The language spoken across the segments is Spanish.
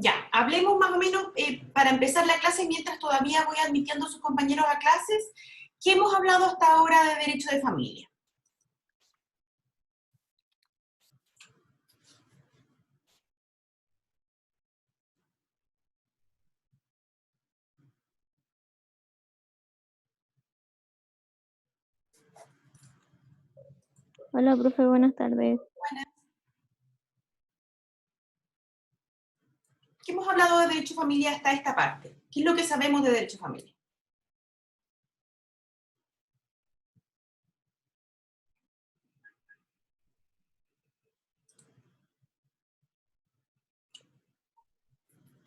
Ya, hablemos más o menos para empezar la clase, mientras todavía voy admitiendo a sus compañeros a clases. ¿Qué hemos hablado hasta ahora de derecho de familia? Hola, profe, buenas tardes. ¿Qué hemos hablado de derecho de familia hasta esta parte? ¿Qué es lo que sabemos de derecho de familia?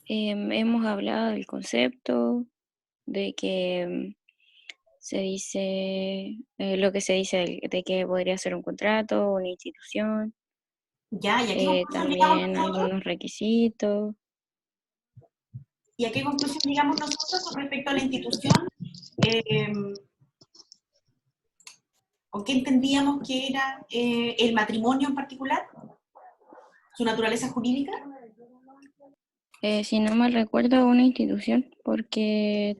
Hemos hablado del concepto, de que se dice, lo que se dice de que podría ser un contrato, una institución, Ya, ¿y a qué conclusión llegamos también nosotros? algunos requisitos. ¿Y a qué conclusión llegamos nosotros con respecto a la institución? Eh, ¿O qué entendíamos que era el matrimonio en particular? ¿Su naturaleza jurídica? Si no mal recuerdo, una institución, porque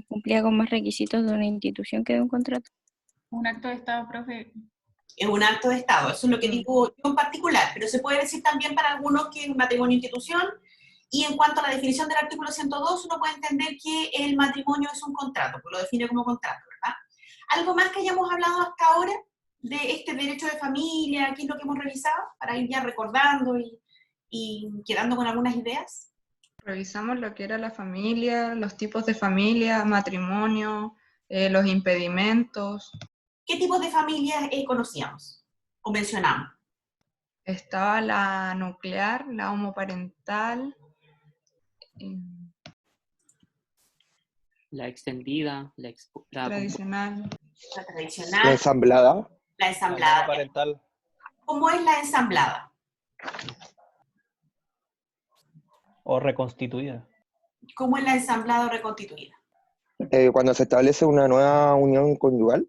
cumplía con más requisitos de una institución que de un contrato. Un acto de Estado, profe. Es un acto de Estado, eso es lo que digo yo en particular, pero se puede decir también para algunos que es matrimonio institución, y en cuanto a la definición del artículo 102, uno puede entender que el matrimonio es un contrato, pues lo define como contrato, ¿verdad? ¿Algo más que hayamos hablado hasta ahora de este derecho de familia? ¿Qué es lo que hemos revisado? Para ir ya recordando y quedando con algunas ideas. Revisamos lo que era la familia, los tipos de familia, matrimonio, los impedimentos. ¿Qué tipos de familias conocíamos o mencionamos? Estaba la nuclear, la homoparental, La extendida, la tradicional. La La tradicional, ensamblada. la La ensamblada. parental. ¿Cómo es la ensamblada? O reconstituida. ¿Cómo es la ensamblada o reconstituida? Cuando se establece una nueva unión conyugal.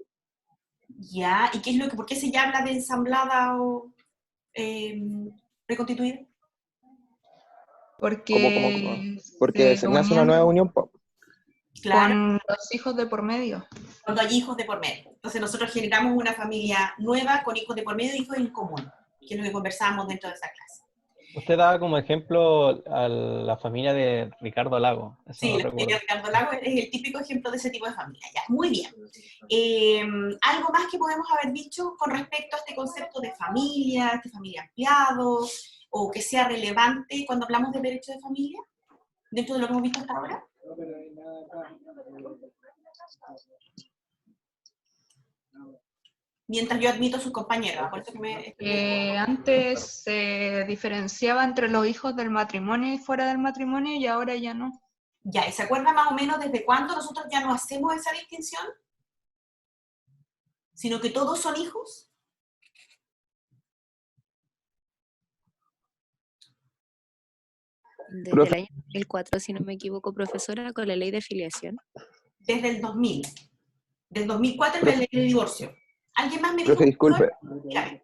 Ya, ¿y qué es lo que, por qué se ya habla de ensamblada o reconstituida? Porque Porque se nace una unían nueva unión. Claro, con los hijos de por medio. cuando hay hijos de por medio. Entonces nosotros generamos una familia nueva con hijos de por medio, hijos en común, que es lo que conversábamos dentro de esa clase. Usted daba como ejemplo a la familia de Ricardo Lago. Eso Sí, no la recuerdo. familia de Ricardo Lago es el típico ejemplo de ese tipo de familia. Ya, muy bien. ¿Algo más que podemos haber dicho con respecto a este concepto de familia ampliado, o que sea relevante cuando hablamos de derecho de familia, dentro de lo que hemos visto hasta ahora? Mientras yo admito a sus compañeros, por eso que Antes se diferenciaba entre los hijos del matrimonio y fuera del matrimonio y ahora ya no. Ya, ¿y se acuerda más o menos desde cuándo nosotros ya no hacemos esa distinción? Sino que todos son hijos. Desde el año 2004, si no me equivoco, profesora, con la ley de filiación. Desde el 2000. Del 2004 es la ley de divorcio. ¿Alguien más me dijo? Profe, disculpe. Dígame.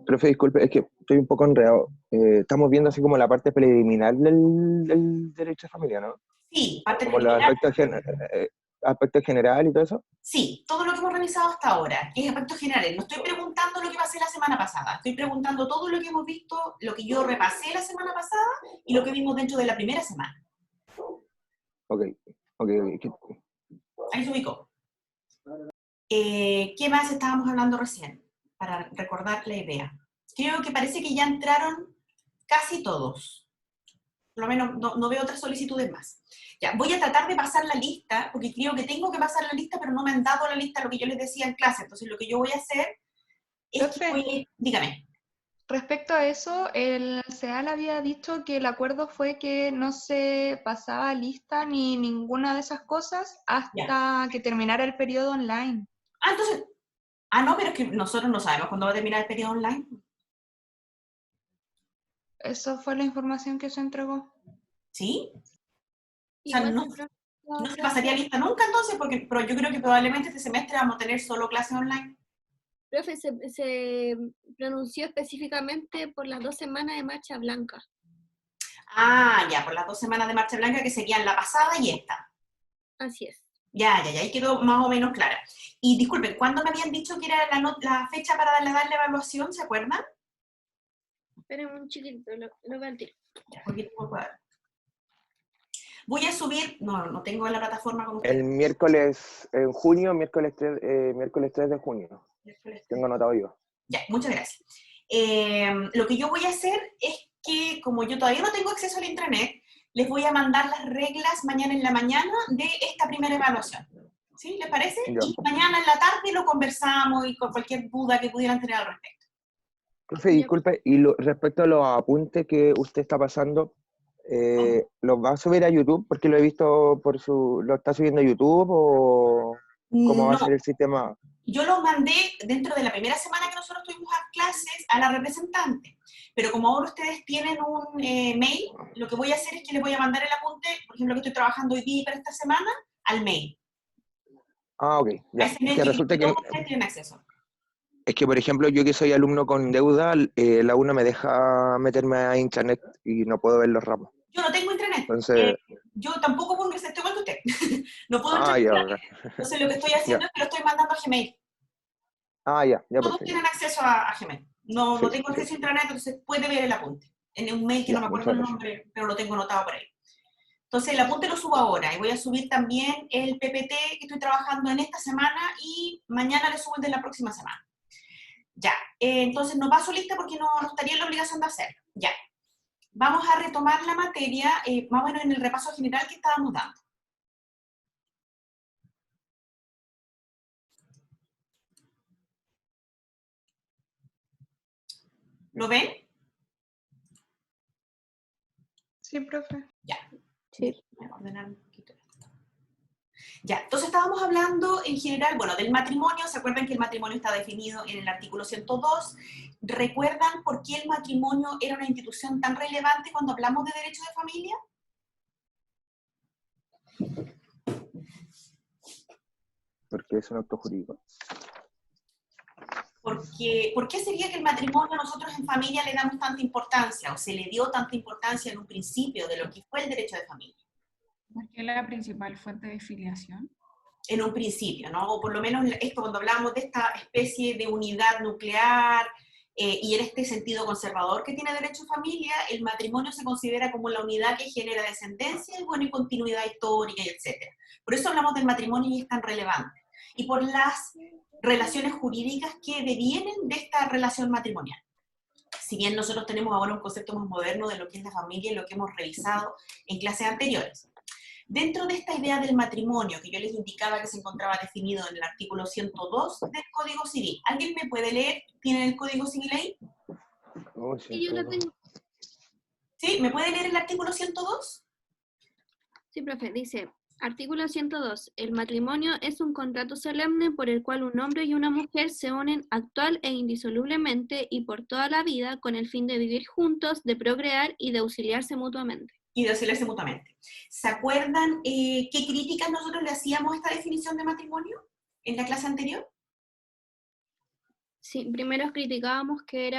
Profe, disculpe, es que estoy un poco enredado. Estamos viendo así como la parte preliminar del derecho de familia, ¿no? Sí, parte Como los preliminar. aspectos general y todo eso. Sí, todo lo que hemos revisado hasta ahora, que es aspectos generales. No estoy preguntando lo que pasé la semana pasada, estoy preguntando todo lo que hemos visto, lo que yo repasé la semana pasada y lo que vimos dentro de la primera semana. Ok. Ahí se ubicó. ¿Qué más estábamos hablando recién? Para recordar la idea. Creo que parece que ya entraron casi todos. Por lo menos no veo otras solicitudes más. Ya, voy a tratar de pasar la lista, porque creo que tengo que pasar la lista, pero no me han dado la lista, lo que yo les decía en clase. Entonces lo que yo voy a hacer es Profe, que dígame. respecto a eso, el CEAL había dicho que el acuerdo fue que no se pasaba lista ni ninguna de esas cosas hasta que terminara el periodo online. Entonces, no, pero es que nosotros no sabemos cuándo va a terminar el periodo online. Eso fue la información que se entregó. ¿Sí? O sea, Igual, no se pasaría lista nunca entonces, pero yo creo que probablemente este semestre vamos a tener solo clases online. profe, se pronunció específicamente por las 2 semanas de marcha blanca. Ah, ya, por las 2 semanas de marcha blanca que serían la pasada y esta. Así es. Ya, ahí quedó más o menos clara. Y disculpen, ¿cuándo me habían dicho que era la fecha para darle la evaluación? ¿Se acuerdan? Esperen un chiquito, lo veo al tiro. Ya, porque tengo el cuadro. Voy a subir, no tengo en la plataforma con El ustedes. miércoles, en junio, miércoles 3 de junio. Tengo anotado yo. Ya, muchas gracias. Lo que yo voy a hacer es que, como yo todavía no tengo acceso al intranet, les voy a mandar las reglas mañana en la mañana de esta primera evaluación. ¿Sí? ¿Les parece? Ya. Y mañana en la tarde lo conversamos y con cualquier duda que pudieran tener al respecto. Profe, disculpe, y respecto a los apuntes que usted está pasando, ¿los va a subir a YouTube? Porque lo he visto ¿lo está subiendo a YouTube o cómo va a ser el sistema? Yo los mandé dentro de la primera semana que nosotros tuvimos a clases a la representante, pero como ahora ustedes tienen un mail, lo que voy a hacer es que les voy a mandar el apunte, por ejemplo, que estoy trabajando hoy día y para esta semana, al mail. Ah, ok. Ya. A ese mail Es que resulta que, todos ustedes tienen acceso. es que, por ejemplo, yo que soy alumno con deuda, la UNA me deja meterme a internet y no puedo ver los ramos. Yo no tengo intranet. Entonces, Yo tampoco puedo ingresar, estoy igual que usted. No puedo entrar ya, en ok. intranet. Entonces lo que estoy haciendo es que lo estoy mandando a Gmail. Ya, Todos perfecto. tienen acceso a Gmail. No Sí, tengo sí. acceso a intranet, entonces puede ver el apunte. En un mail que no Ya, me acuerdo muchas el gracias. nombre, pero lo tengo anotado por ahí. Entonces el apunte lo subo ahora y voy a subir también el PPT que estoy trabajando en esta semana y mañana le subo el de la próxima semana. Ya, entonces no paso lista porque no estaría en la obligación de hacerlo. Ya, vamos a retomar la materia más o menos en el repaso general que estábamos dando. ¿Lo ven? Sí, profe. Ya. Sí. Voy a ordenar un poquito esto. Ya, entonces estábamos hablando en general, bueno, del matrimonio. ¿Se acuerdan que el matrimonio está definido en el artículo 102? ¿Recuerdan por qué el matrimonio era una institución tan relevante cuando hablamos de derecho de familia? Porque es un acto jurídico. Porque, ¿por qué sería que el matrimonio nosotros en familia le damos tanta importancia o se le dio tanta importancia en un principio de lo que fue el derecho de familia? Porque es la principal fuente de filiación. En un principio, ¿no? O por lo menos esto cuando hablamos de esta especie de unidad nuclear y en este sentido conservador que tiene derecho a familia, el matrimonio se considera como la unidad que genera descendencia y, bueno, y continuidad histórica, y etc. Por eso hablamos del matrimonio y es tan relevante. Y por las relaciones jurídicas que devienen de esta relación matrimonial. Si bien nosotros tenemos ahora un concepto más moderno de lo que es la familia y lo que hemos revisado en clases anteriores. Dentro de esta idea del matrimonio, que yo les indicaba que se encontraba definido en el artículo 102 del Código Civil, ¿alguien me puede leer? ¿Tienen el Código Civil ahí? Sí, yo lo tengo. ¿Sí? ¿Me puede leer el artículo 102? Sí, profe, dice, artículo 102, el matrimonio es un contrato solemne por el cual un hombre y una mujer se unen actual e indisolublemente y por toda la vida con el fin de vivir juntos, de procrear y de auxiliarse mutuamente. Y de auxiliarse mutuamente. ¿Se acuerdan qué críticas nosotros le hacíamos a esta definición de matrimonio en la clase anterior? Sí, primero criticábamos que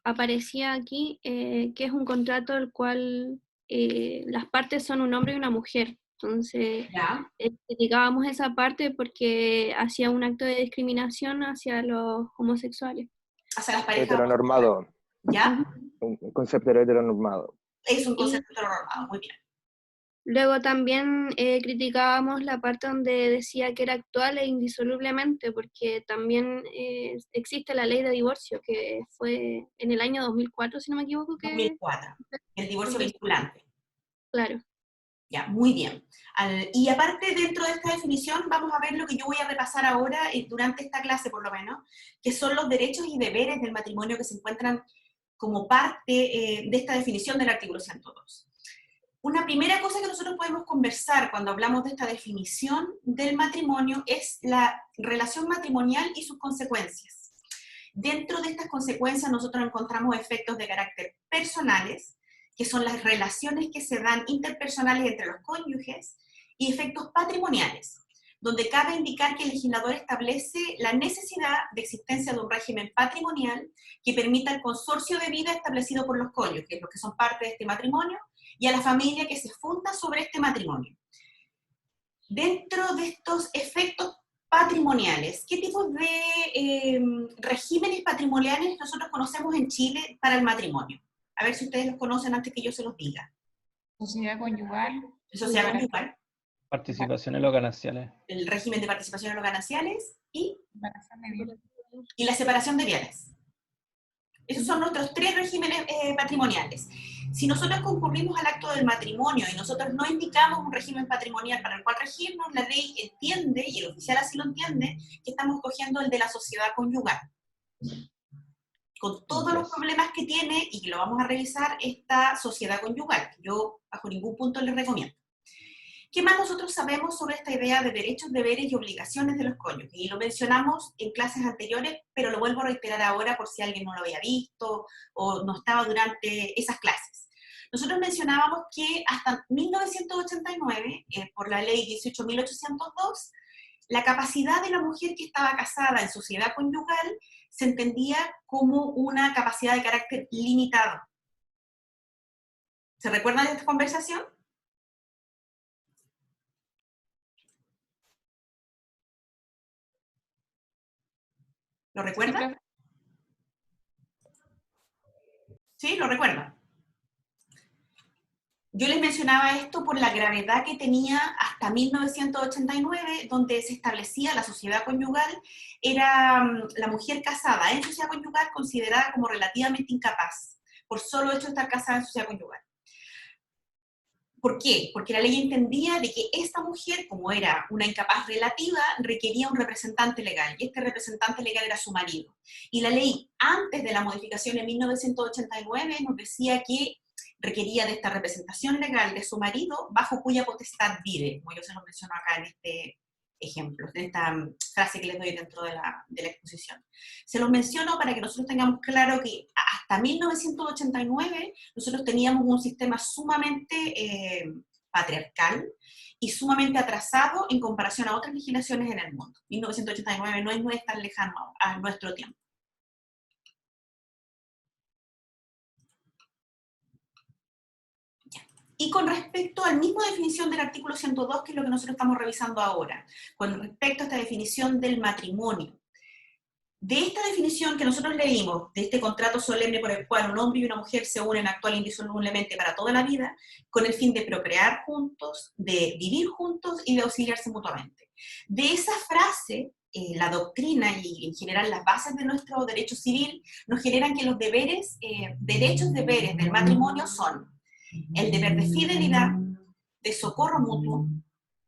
aparecía aquí que es un contrato el cual las partes son un hombre y una mujer. Entonces, ¿Ya? criticábamos esa parte porque hacía un acto de discriminación hacia los homosexuales. Hacia las parejas. Heteronormado. ¿Ya? Un concepto heteronormado. Es un concepto heteronormado, muy bien. Luego también criticábamos la parte donde decía que era actual e indisolublemente, porque también existe la ley de divorcio, que fue en el año 2004, si no me equivoco. 2004, el divorcio vinculante. Claro. Ya, muy bien. Y aparte, dentro de esta definición, vamos a ver lo que yo voy a repasar ahora, durante esta clase por lo menos, que son los derechos y deberes del matrimonio que se encuentran como parte de esta definición del artículo 102. Una primera cosa que nosotros podemos conversar cuando hablamos de esta definición del matrimonio es la relación matrimonial y sus consecuencias. Dentro de estas consecuencias nosotros encontramos efectos de carácter personales, que son las relaciones que se dan interpersonales entre los cónyuges, y efectos patrimoniales, donde cabe indicar que el legislador establece la necesidad de existencia de un régimen patrimonial que permita el consorcio de vida establecido por los cónyuges, los que son parte de este matrimonio, y a la familia que se funda sobre este matrimonio. Dentro de estos efectos patrimoniales, ¿qué tipos de regímenes patrimoniales nosotros conocemos en Chile para el matrimonio? A ver si ustedes los conocen antes que yo se los diga. Sociedad conyugal. Sociedad conyugal. Participación en los gananciales. El régimen de participación en los gananciales y Separación de bienes. la separación de bienes. Esos son nuestros 3 regímenes patrimoniales. Si nosotros concurrimos al acto del matrimonio y nosotros no indicamos un régimen patrimonial para el cual regirnos, la ley entiende, y el oficial así lo entiende, que estamos cogiendo el de la sociedad conyugal. Con todos los problemas que tiene, y que lo vamos a revisar, esta sociedad conyugal, que yo bajo ningún punto les recomiendo. ¿Qué más nosotros sabemos sobre esta idea de derechos, deberes y obligaciones de los cónyuges? Y lo mencionamos en clases anteriores, pero lo vuelvo a reiterar ahora por si alguien no lo había visto o no estaba durante esas clases. Nosotros mencionábamos que hasta 1989, por la ley 18.802, la capacidad de la mujer que estaba casada en sociedad conyugal se entendía como una capacidad de carácter limitado. ¿Se recuerdan de esta conversación? ¿Lo recuerdan? ¿Sí? ¿Lo recuerdan? Yo les mencionaba esto por la gravedad que tenía hasta 1989, donde se establecía la sociedad conyugal, era la mujer casada en sociedad conyugal considerada como relativamente incapaz, por solo hecho de estar casada en sociedad conyugal. ¿Por qué? Porque la ley entendía de que esta mujer, como era una incapaz relativa, requería un representante legal, y este representante legal era su marido. Y la ley, antes de la modificación en 1989, nos decía que requería de esta representación legal de su marido, bajo cuya potestad vive, como yo se lo menciono acá en este ejemplo, en esta frase que les doy dentro de la exposición. Se los menciono para que nosotros tengamos claro que hasta 1989 nosotros teníamos un sistema sumamente patriarcal y sumamente atrasado en comparación a otras legislaciones en el mundo. 1989 no es tan lejano a nuestro tiempo. Y con respecto a la misma definición del artículo 102, que es lo que nosotros estamos revisando ahora, con respecto a esta definición del matrimonio. De esta definición que nosotros leímos, de este contrato solemne por el cual un hombre y una mujer se unen actual e indisolublemente para toda la vida, con el fin de procrear juntos, de vivir juntos y de auxiliarse mutuamente. De esa frase, la doctrina y en general las bases de nuestro derecho civil nos generan que los deberes, derechos deberes del matrimonio son el deber de fidelidad, de socorro mutuo,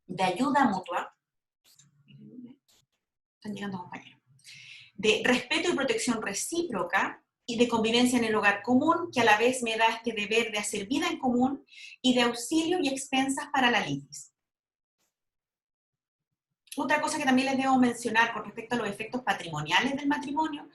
de ayuda mutua, están llegando compañeros, de respeto y protección recíproca y de convivencia en el hogar común, que a la vez me da este deber de hacer vida en común y de auxilio y expensas para la litis. Otra cosa que también les debo mencionar con respecto a los efectos patrimoniales del matrimonio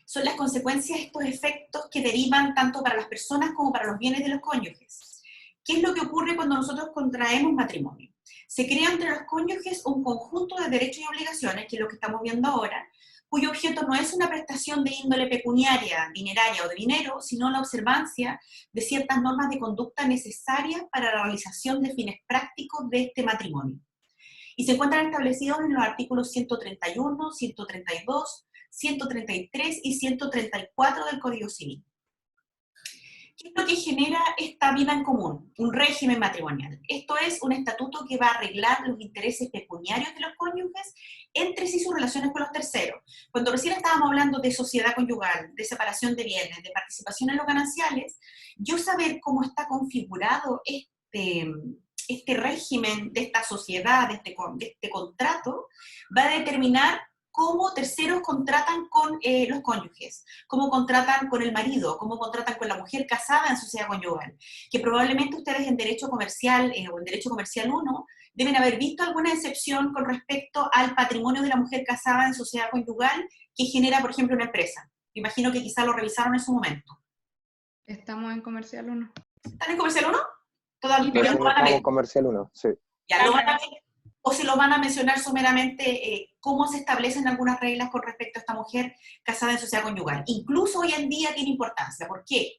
son las consecuencias de estos efectos que derivan tanto para las personas como para los bienes de los cónyuges. ¿Qué es lo que ocurre cuando nosotros contraemos matrimonio? Se crea entre los cónyuges un conjunto de derechos y obligaciones, que es lo que estamos viendo ahora, cuyo objeto no es una prestación de índole pecuniaria, dineraria o de dinero, sino la observancia de ciertas normas de conducta necesarias para la realización de fines prácticos de este matrimonio. Y se encuentran establecidos en los artículos 131, 132, 133 y 134 del Código Civil. ¿Qué es lo que genera esta vida en común? Un régimen matrimonial. Esto es un estatuto que va a arreglar los intereses pecuniarios de los cónyuges entre sí, sus relaciones con los terceros. Cuando recién estábamos hablando de sociedad conyugal, de separación de bienes, de participación en los gananciales, yo saber cómo está configurado este régimen de esta sociedad, de este contrato, va a determinar cómo terceros contratan con los cónyuges, cómo contratan con el marido, cómo contratan con la mujer casada en sociedad conyugal, que probablemente ustedes en Derecho Comercial o en Derecho Comercial 1 deben haber visto alguna excepción con respecto al patrimonio de la mujer casada en sociedad conyugal que genera, por ejemplo, una empresa. Me imagino que quizá lo revisaron en su momento. Estamos en Comercial 1. ¿Están en Comercial 1? Todavía Pero lo van a ver. Comercial 1, sí. Ya lo van a ver. O se lo van a mencionar someramente cómo se establecen algunas reglas con respecto a esta mujer casada en sociedad conyugal. Incluso hoy en día tiene importancia. ¿Por qué?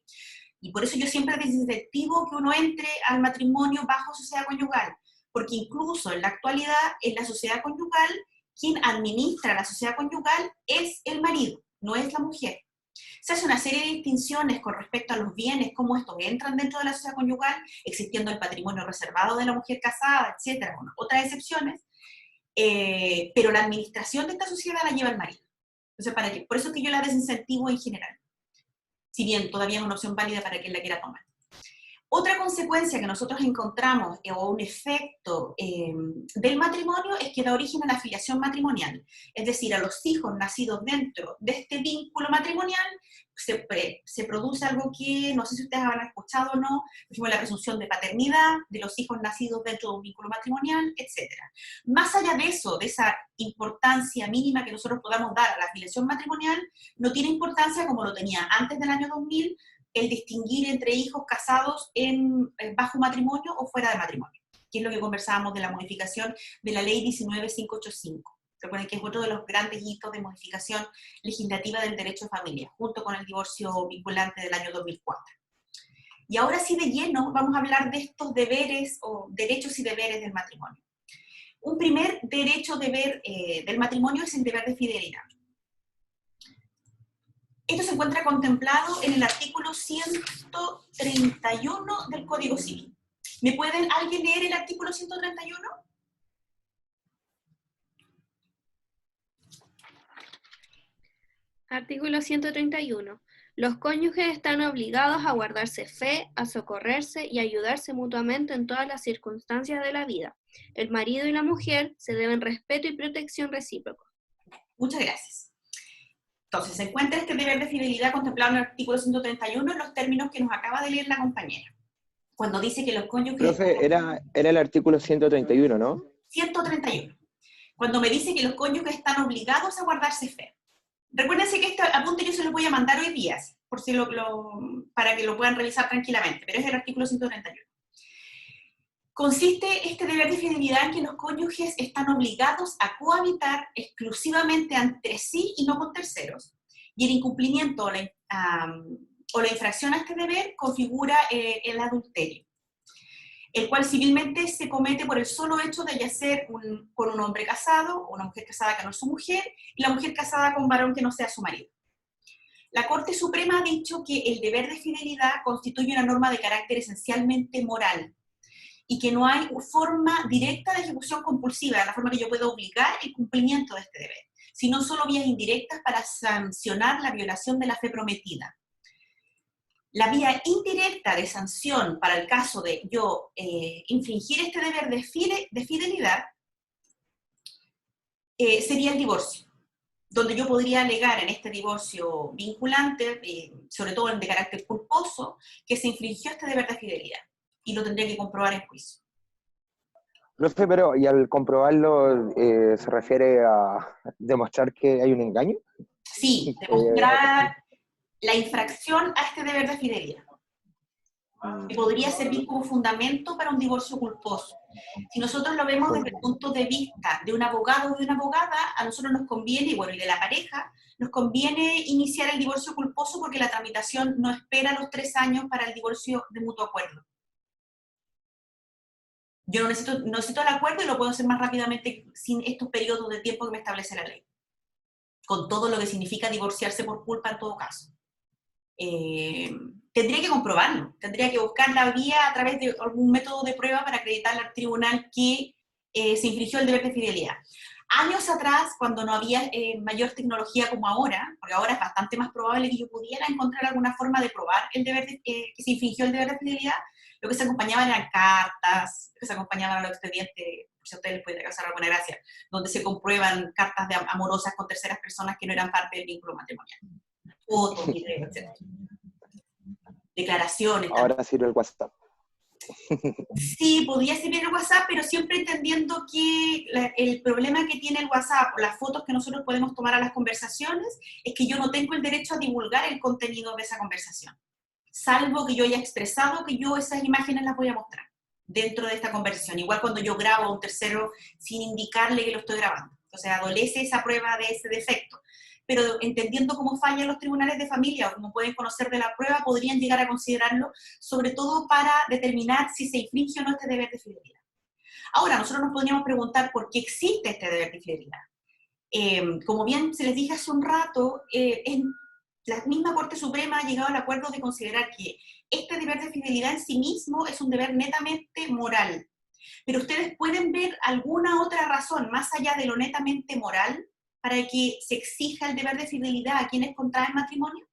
Y por eso yo siempre desincentivo que uno entre al matrimonio bajo sociedad conyugal, porque incluso en la actualidad, en la sociedad conyugal, quien administra la sociedad conyugal es el marido, no es la mujer. Se hace una serie de distinciones con respecto a los bienes, cómo estos entran dentro de la sociedad conyugal, existiendo el patrimonio reservado de la mujer casada, etcétera, bueno, otras excepciones, pero la administración de esta sociedad la lleva el marido. Entonces, por eso es que yo la desincentivo en general, si bien todavía es una opción válida para quien la quiera tomar. Otra consecuencia que nosotros encontramos, o un efecto del matrimonio, es que da origen a la filiación matrimonial. Es decir, a los hijos nacidos dentro de este vínculo matrimonial, se produce algo que, no sé si ustedes habrán escuchado o no, por ejemplo, la presunción de paternidad de los hijos nacidos dentro de un vínculo matrimonial, etc. Más allá de eso, de esa importancia mínima que nosotros podamos dar a la filiación matrimonial, no tiene importancia como lo tenía antes del año 2000, el distinguir entre hijos casados bajo matrimonio o fuera de matrimonio, que es lo que conversábamos de la modificación de la ley 19585. Recuerden que es otro de los grandes hitos de modificación legislativa del derecho de familia, junto con el divorcio vinculante del año 2004. Y ahora sí de lleno vamos a hablar de estos deberes o derechos y deberes del matrimonio. Un primer derecho-deber del matrimonio es el deber de fidelidad. Esto se encuentra contemplado en el artículo 131 del Código Civil. ¿Me pueden alguien leer el artículo 131? Artículo 131. Los cónyuges están obligados a guardarse fe, a socorrerse y a ayudarse mutuamente en todas las circunstancias de la vida. El marido y la mujer se deben respeto y protección recíproco. Muchas gracias. Entonces, se encuentra este deber de fidelidad contemplado en el artículo 131 en los términos que nos acaba de leer la compañera. Cuando dice que los cónyuges... Profe, era el artículo 131, ¿no? 131. Cuando me dice que los cónyuges están obligados a guardarse fe. Recuérdense que este apunte yo se lo voy a mandar hoy día, por si para que lo puedan revisar tranquilamente, pero es el artículo 131. Consiste este deber de fidelidad en que los cónyuges están obligados a cohabitar exclusivamente entre sí y no con terceros, y el incumplimiento o la infracción a este deber configura el adulterio, el cual civilmente se comete por el solo hecho de yacer con un hombre casado, o una mujer casada que no es su mujer, y la mujer casada con un varón que no sea su marido. La Corte Suprema ha dicho que el deber de fidelidad constituye una norma de carácter esencialmente moral, y que no hay forma directa de ejecución compulsiva, la forma que yo puedo obligar el cumplimiento de este deber, sino solo vías indirectas para sancionar la violación de la fe prometida. La vía indirecta de sanción para el caso de yo infringir este deber de fidelidad sería el divorcio, donde yo podría alegar en este divorcio vinculante, sobre todo el de carácter culposo, que se infringió este deber de fidelidad. Y lo tendría que comprobar en juicio. Profe, pero ¿y al comprobarlo se refiere a demostrar que hay un engaño? Sí, demostrar la infracción a este deber de fidelidad. Que podría servir como fundamento para un divorcio culposo. Si nosotros lo vemos desde el punto de vista de un abogado o de una abogada, a nosotros nos conviene, y de la pareja, nos conviene iniciar el divorcio culposo porque la tramitación no espera los 3 años para el divorcio de mutuo acuerdo. Yo no necesito el acuerdo y lo puedo hacer más rápidamente sin estos periodos de tiempo que me establece la ley. Con todo lo que significa divorciarse por culpa en todo caso. Tendría que comprobarlo, tendría que buscar la vía a través de algún método de prueba para acreditarle al tribunal que se infringió el deber de fidelidad. Años atrás, cuando no había mayor tecnología como ahora, porque ahora es bastante más probable que yo pudiera encontrar alguna forma de probar el deber que se infringió el deber de fidelidad, lo que se acompañaba eran cartas, lo que se acompañaban a los expedientes, si a ustedes les puede causar alguna gracia, donde se comprueban cartas amorosas con terceras personas que no eran parte del vínculo matrimonial. Fotos, videos, etc. Declaraciones. Ahora sirve el WhatsApp. Sí, podía servir el WhatsApp, pero siempre entendiendo que el problema que tiene el WhatsApp o las fotos que nosotros podemos tomar a las conversaciones es que yo no tengo el derecho a divulgar el contenido de esa conversación, salvo que yo haya expresado que yo esas imágenes las voy a mostrar dentro de esta conversación. Igual cuando yo grabo a un tercero sin indicarle que lo estoy grabando. O sea, adolece esa prueba de ese defecto. pero entendiendo cómo fallan los tribunales de familia o cómo pueden conocer de la prueba, podrían llegar a considerarlo, sobre todo para determinar si se infringe o no este deber de fidelidad. Ahora, nosotros nos podríamos preguntar por qué existe este deber de fidelidad. Como bien se les dije hace un rato, la misma Corte Suprema ha llegado al acuerdo de considerar que este deber de fidelidad en sí mismo es un deber netamente moral. Pero ustedes pueden ver alguna otra razón, más allá de lo netamente moral, para que se exija el deber de fidelidad a quienes contraen matrimonio.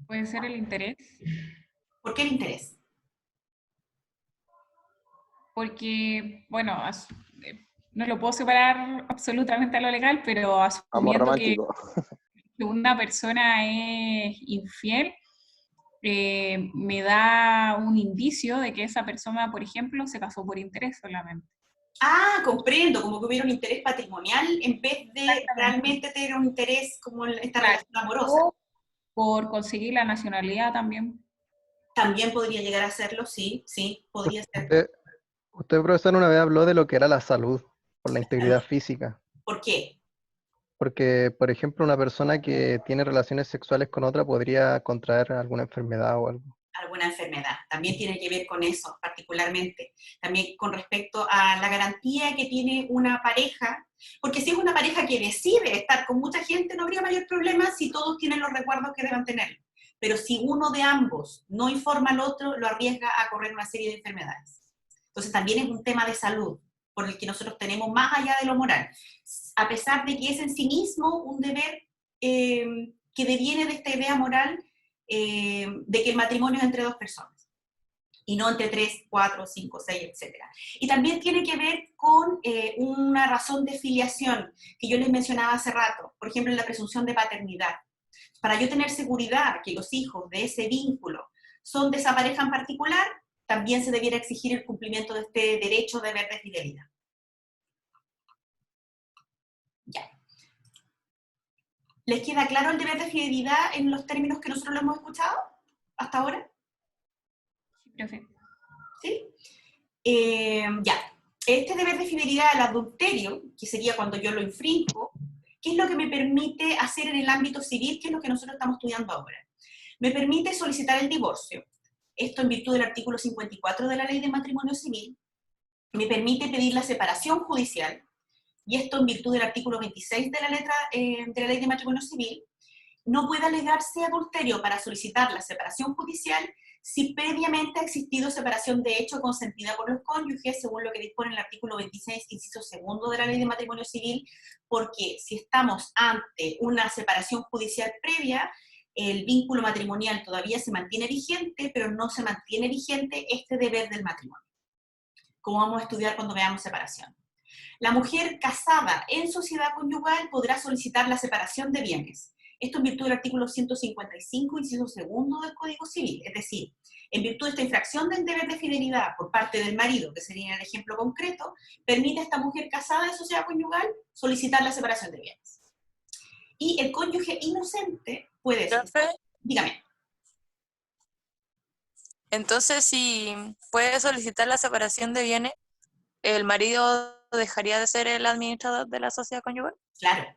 Puede ser el interés, ¿Por qué el interés? porque, bueno, no lo puedo separar absolutamente a lo legal, pero Amor asumiendo que romántico. una persona es infiel, me da un indicio de que esa persona, por ejemplo, se casó por interés solamente. Ah, comprendo, como que hubiera un interés patrimonial en vez de Exactamente. realmente tener un interés como en esta Claro. relación amorosa. O por conseguir la nacionalidad también. También podría llegar a hacerlo, sí, podría ser. Usted, profesor, una vez habló de lo que era la salud, por la integridad física. ¿Por qué? Porque, por ejemplo, una persona que tiene relaciones sexuales con otra podría contraer alguna enfermedad o algo. Alguna enfermedad. También tiene que ver con eso, particularmente. También con respecto a la garantía que tiene una pareja, porque si es una pareja que decide estar con mucha gente, no habría mayor problema si todos tienen los recuerdos que deban tener. Pero si uno de ambos no informa al otro, lo arriesga a correr una serie de enfermedades. Entonces también es un tema de salud, por el que nosotros tenemos más allá de lo moral. A pesar de que es en sí mismo un deber que deviene de esta idea moral de que el matrimonio es entre dos personas, y no entre 3, 4, 5, 6, etc. Y también tiene que ver con una razón de filiación, que yo les mencionaba hace rato, por ejemplo, en la presunción de paternidad. Para yo tener seguridad que los hijos de ese vínculo son de esa pareja en particular, también se debiera exigir el cumplimiento de este derecho de deber de fidelidad. Ya. ¿Les queda claro el deber de fidelidad en los términos que nosotros lo hemos escuchado hasta ahora? Sí, profe. ¿Sí? Ya. Este deber de fidelidad al adulterio, que sería cuando yo lo infrinjo, ¿qué es lo que me permite hacer en el ámbito civil? ¿Qué es lo que nosotros estamos estudiando ahora? Me permite solicitar el divorcio. Esto en virtud del artículo 54 de la Ley de Matrimonio Civil. Me permite pedir la separación judicial. Y esto en virtud del artículo 26 de la Ley de Matrimonio Civil. No puede alegarse adulterio para solicitar la separación judicial si previamente ha existido separación de hecho consentida por los cónyuges, según lo que dispone el artículo 26, inciso segundo de la Ley de Matrimonio Civil, porque si estamos ante una separación judicial previa, el vínculo matrimonial todavía se mantiene vigente, pero no se mantiene vigente este deber del matrimonio, como vamos a estudiar cuando veamos separación. La mujer casada en sociedad conyugal podrá solicitar la separación de bienes. Esto en virtud del artículo 155, inciso segundo del Código Civil. Es decir, en virtud de esta infracción del deber de fidelidad por parte del marido, que sería el ejemplo concreto, permite a esta mujer casada en sociedad conyugal solicitar la separación de bienes. Y el cónyuge inocente puede... Profe, Dígame. entonces si puede solicitar la separación de bienes, ¿el marido dejaría de ser el administrador de la sociedad conyugal? Claro.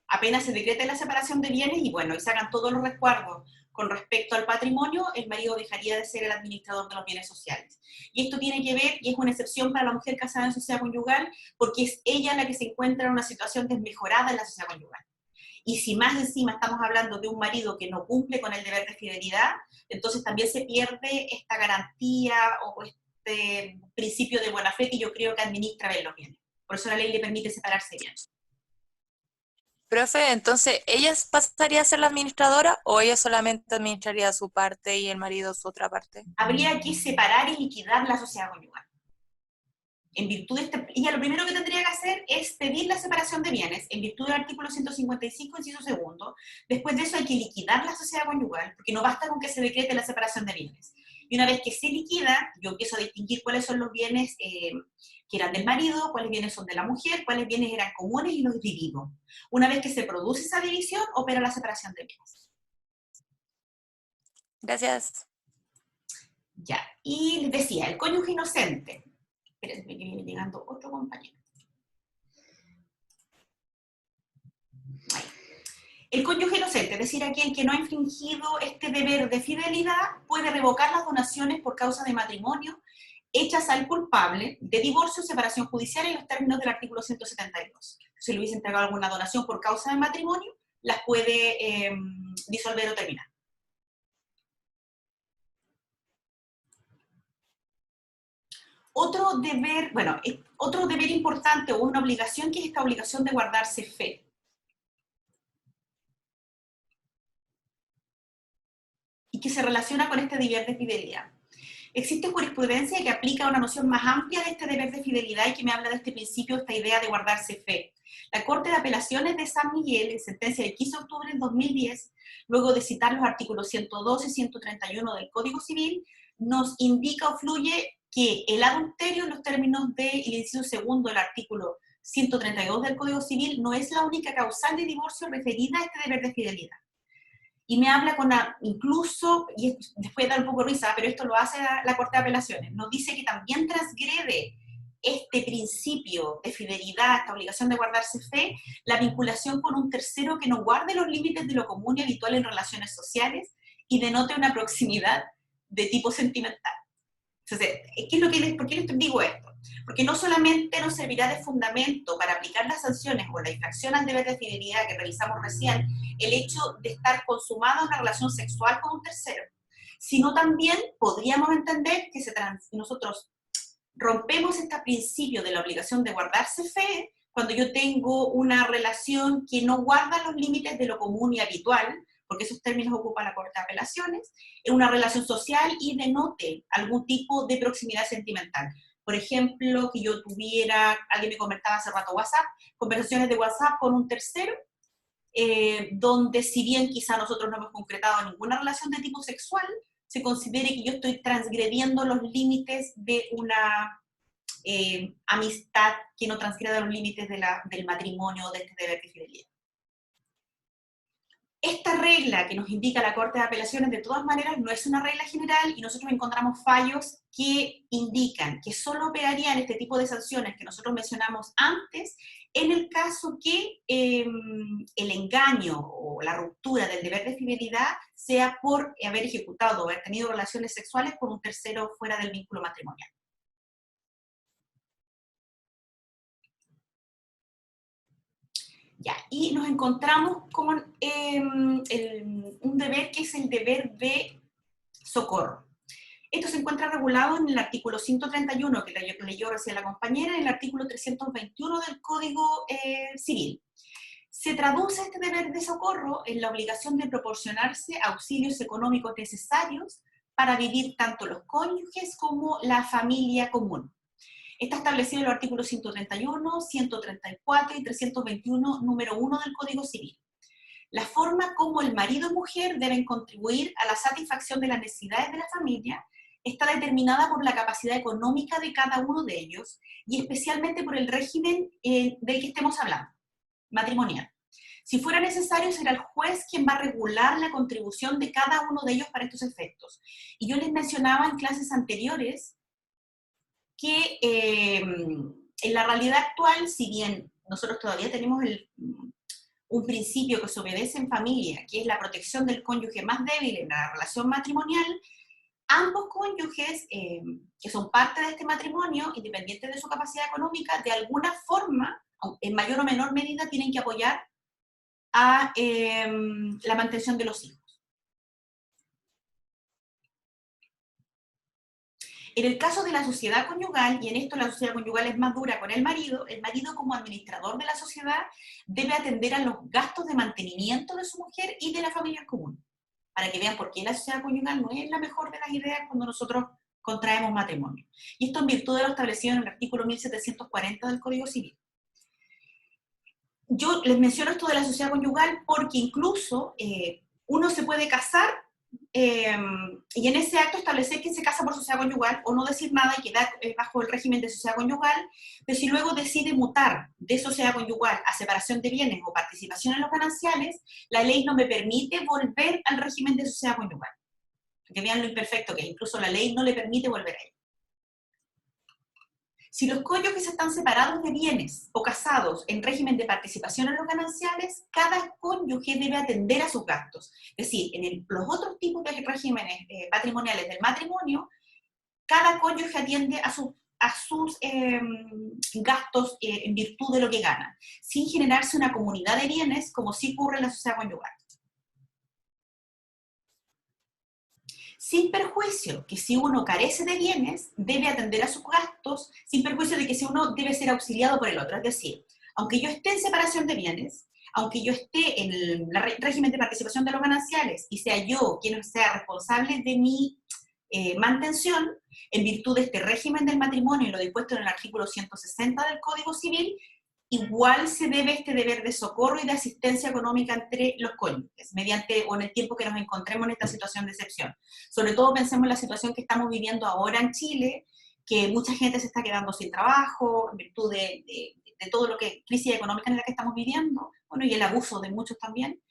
Apenas se decrete la separación de bienes y bueno, y se hagan todos los resguardos con respecto al patrimonio, el marido dejaría de ser el administrador de los bienes sociales. Y esto tiene que ver, y es una excepción para la mujer casada en sociedad conyugal, porque es ella la que se encuentra en una situación desmejorada en la sociedad conyugal. Y si más encima estamos hablando de un marido que no cumple con el deber de fidelidad, entonces también se pierde esta garantía o este principio de buena fe que yo creo que administra bien los bienes. Por eso la ley le permite separarse bien. Profe, entonces, ¿ella pasaría a ser la administradora o ella solamente administraría su parte y el marido su otra parte? Habría que separar y liquidar la sociedad conyugal. En virtud de ella lo primero que tendría que hacer es pedir la separación de bienes, en virtud del artículo 155, inciso segundo. Después de eso hay que liquidar la sociedad conyugal, porque no basta con que se decrete la separación de bienes. Y una vez que se liquida, yo empiezo a distinguir cuáles son los bienes que eran del marido, cuáles bienes son de la mujer, cuáles bienes eran comunes y los divido. Una vez que se produce esa división, opera la separación de bienes. Gracias. Ya, y les decía, el cónyuge inocente. Espérenme que viene llegando otro compañero. El cónyuge inocente, es decir, aquel que no ha infringido este deber de fidelidad, puede revocar las donaciones por causa de matrimonio hechas al culpable de divorcio o separación judicial en los términos del artículo 172. Si le hubiese entregado alguna donación por causa de matrimonio, las puede disolver o terminar. Otro deber importante o una obligación, que es esta obligación de guardarse fe. Y que se relaciona con este deber de fidelidad. Existe jurisprudencia que aplica una noción más amplia de este deber de fidelidad y que me habla de este principio, esta idea de guardarse fe. La Corte de Apelaciones de San Miguel, en sentencia del 15 de octubre del 2010, luego de citar los artículos 112 y 131 del Código Civil, nos indica o fluye que el adulterio en los términos del inciso segundo del artículo 132 del Código Civil no es la única causal de divorcio referida a este deber de fidelidad. Y me habla incluso, y después de dar un poco de risa, pero esto lo hace la Corte de Apelaciones, nos dice que también transgrede este principio de fidelidad, esta obligación de guardarse fe, la vinculación con un tercero que no guarde los límites de lo común y habitual en relaciones sociales y denote una proximidad de tipo sentimental. Entonces, ¿por qué les digo esto? Porque no solamente nos servirá de fundamento para aplicar las sanciones o la infracción al deber de fidelidad que revisamos recién, el hecho de estar consumada una relación sexual con un tercero, sino también podríamos entender que nosotros rompemos este principio de la obligación de guardarse fe cuando yo tengo una relación que no guarda los límites de lo común y habitual, porque esos términos ocupa la Corte de Apelaciones, en una relación social y denote algún tipo de proximidad sentimental. Por ejemplo, que yo tuviera, alguien me comentaba hace rato WhatsApp, conversaciones de WhatsApp con un tercero, donde si bien quizá nosotros no hemos concretado ninguna relación de tipo sexual, se considere que yo estoy transgrediendo los límites de una amistad que no transgreda los límites del matrimonio, de este deber de fidelidad. Esta regla que nos indica la Corte de Apelaciones, de todas maneras, no es una regla general y nosotros encontramos fallos que indican que solo operarían este tipo de sanciones que nosotros mencionamos antes en el caso que el engaño o la ruptura del deber de fidelidad sea por haber ejecutado o haber tenido relaciones sexuales con un tercero fuera del vínculo matrimonial. Ya, y nos encontramos con un deber que es el deber de socorro. Esto se encuentra regulado en el artículo 131, que leyó recién la compañera, en el artículo 321 del Código Civil. Se traduce este deber de socorro en la obligación de proporcionarse auxilios económicos necesarios para vivir tanto los cónyuges como la familia común. Está establecido en los artículos 131, 134 y 321, número 1 del Código Civil. La forma como el marido y mujer deben contribuir a la satisfacción de las necesidades de la familia está determinada por la capacidad económica de cada uno de ellos y especialmente por el régimen del que estemos hablando, matrimonial. Si fuera necesario, será el juez quien va a regular la contribución de cada uno de ellos para estos efectos. Y yo les mencionaba en clases anteriores que en la realidad actual, si bien nosotros todavía tenemos un principio que se obedece en familia, que es la protección del cónyuge más débil en la relación matrimonial, ambos cónyuges que son parte de este matrimonio, independientes de su capacidad económica, de alguna forma, en mayor o menor medida, tienen que apoyar a la mantención de los hijos. En el caso de la sociedad conyugal, y en esto la sociedad conyugal es más dura con el marido como administrador de la sociedad debe atender a los gastos de mantenimiento de su mujer y de la familia común, para que vean por qué la sociedad conyugal no es la mejor de las ideas cuando nosotros contraemos matrimonio. Y esto en virtud de lo establecido en el artículo 1740 del Código Civil. Yo les menciono esto de la sociedad conyugal porque incluso uno se puede casar y en ese acto establecer quién se casa por sociedad conyugal o no decir nada y quedar bajo el régimen de sociedad conyugal, pero si luego decide mutar de sociedad conyugal a separación de bienes o participación en los gananciales, la ley no me permite volver al régimen de sociedad conyugal. Que vean lo imperfecto que es, incluso la ley no le permite volver a él. Si los cónyuges están separados de bienes o casados en régimen de participación en los gananciales, cada cónyuge debe atender a sus gastos. Es decir, en los otros tipos de regímenes patrimoniales del matrimonio, cada cónyuge atiende a sus gastos en virtud de lo que gana, sin generarse una comunidad de bienes como sí ocurre en la sociedad conyugal. Sin perjuicio que si uno carece de bienes, debe atender a sus gastos, sin perjuicio de que si uno debe ser auxiliado por el otro. Es decir, aunque yo esté en separación de bienes, aunque yo esté en el régimen de participación de los gananciales y sea yo quien sea responsable de mi mantención, en virtud de este régimen del matrimonio y lo dispuesto en el artículo 160 del Código Civil, igual se debe este deber de socorro y de asistencia económica entre los cónyuges, mediante o en el tiempo que nos encontremos en esta situación de excepción. Sobre todo pensemos en la situación que estamos viviendo ahora en Chile, que mucha gente se está quedando sin trabajo, en virtud de todo lo que, crisis económica en la que estamos viviendo, bueno, y el abuso de muchos también.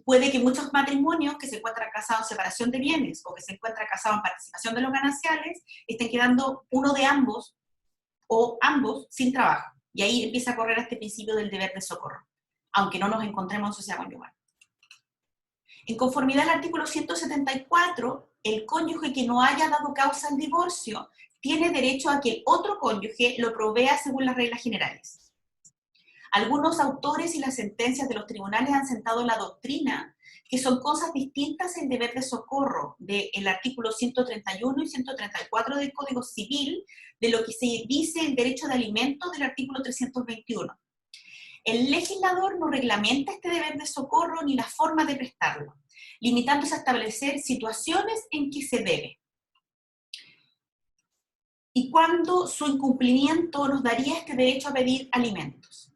Puede que muchos matrimonios que se encuentran casados en separación de bienes o que se encuentran casados en participación de los gananciales, estén quedando uno de ambos o ambos sin trabajo. Y ahí empieza a correr este principio del deber de socorro, aunque no nos encontremos en sociedad conyugal. En conformidad al artículo 174, el cónyuge que no haya dado causa al divorcio tiene derecho a que el otro cónyuge lo provea según las reglas generales. Algunos autores y las sentencias de los tribunales han sentado la doctrina que son cosas distintas el deber de socorro del artículo 131 y 134 del Código Civil de lo que se dice el derecho de alimentos del artículo 321. El legislador no reglamenta este deber de socorro ni la forma de prestarlo, limitándose a establecer situaciones en que se debe. Y cuándo su incumplimiento nos daría este derecho a pedir alimentos.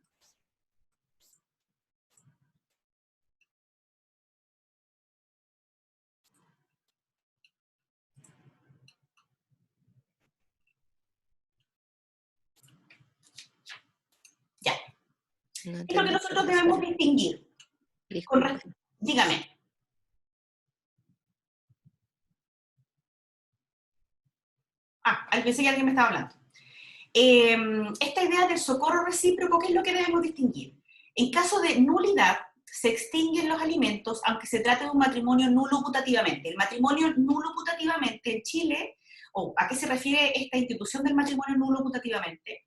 Ya. No Es lo que entendí, nosotros debemos profesora. distinguir. Disculpe. Dígame. Pensé que alguien me estaba hablando. Esta idea del socorro recíproco, ¿qué es lo que debemos distinguir? En caso de nulidad, se extinguen los alimentos, aunque se trate de un matrimonio nulo putativamente. El matrimonio nulo putativamente en Chile, o a qué se refiere esta institución del matrimonio nulo putativamente,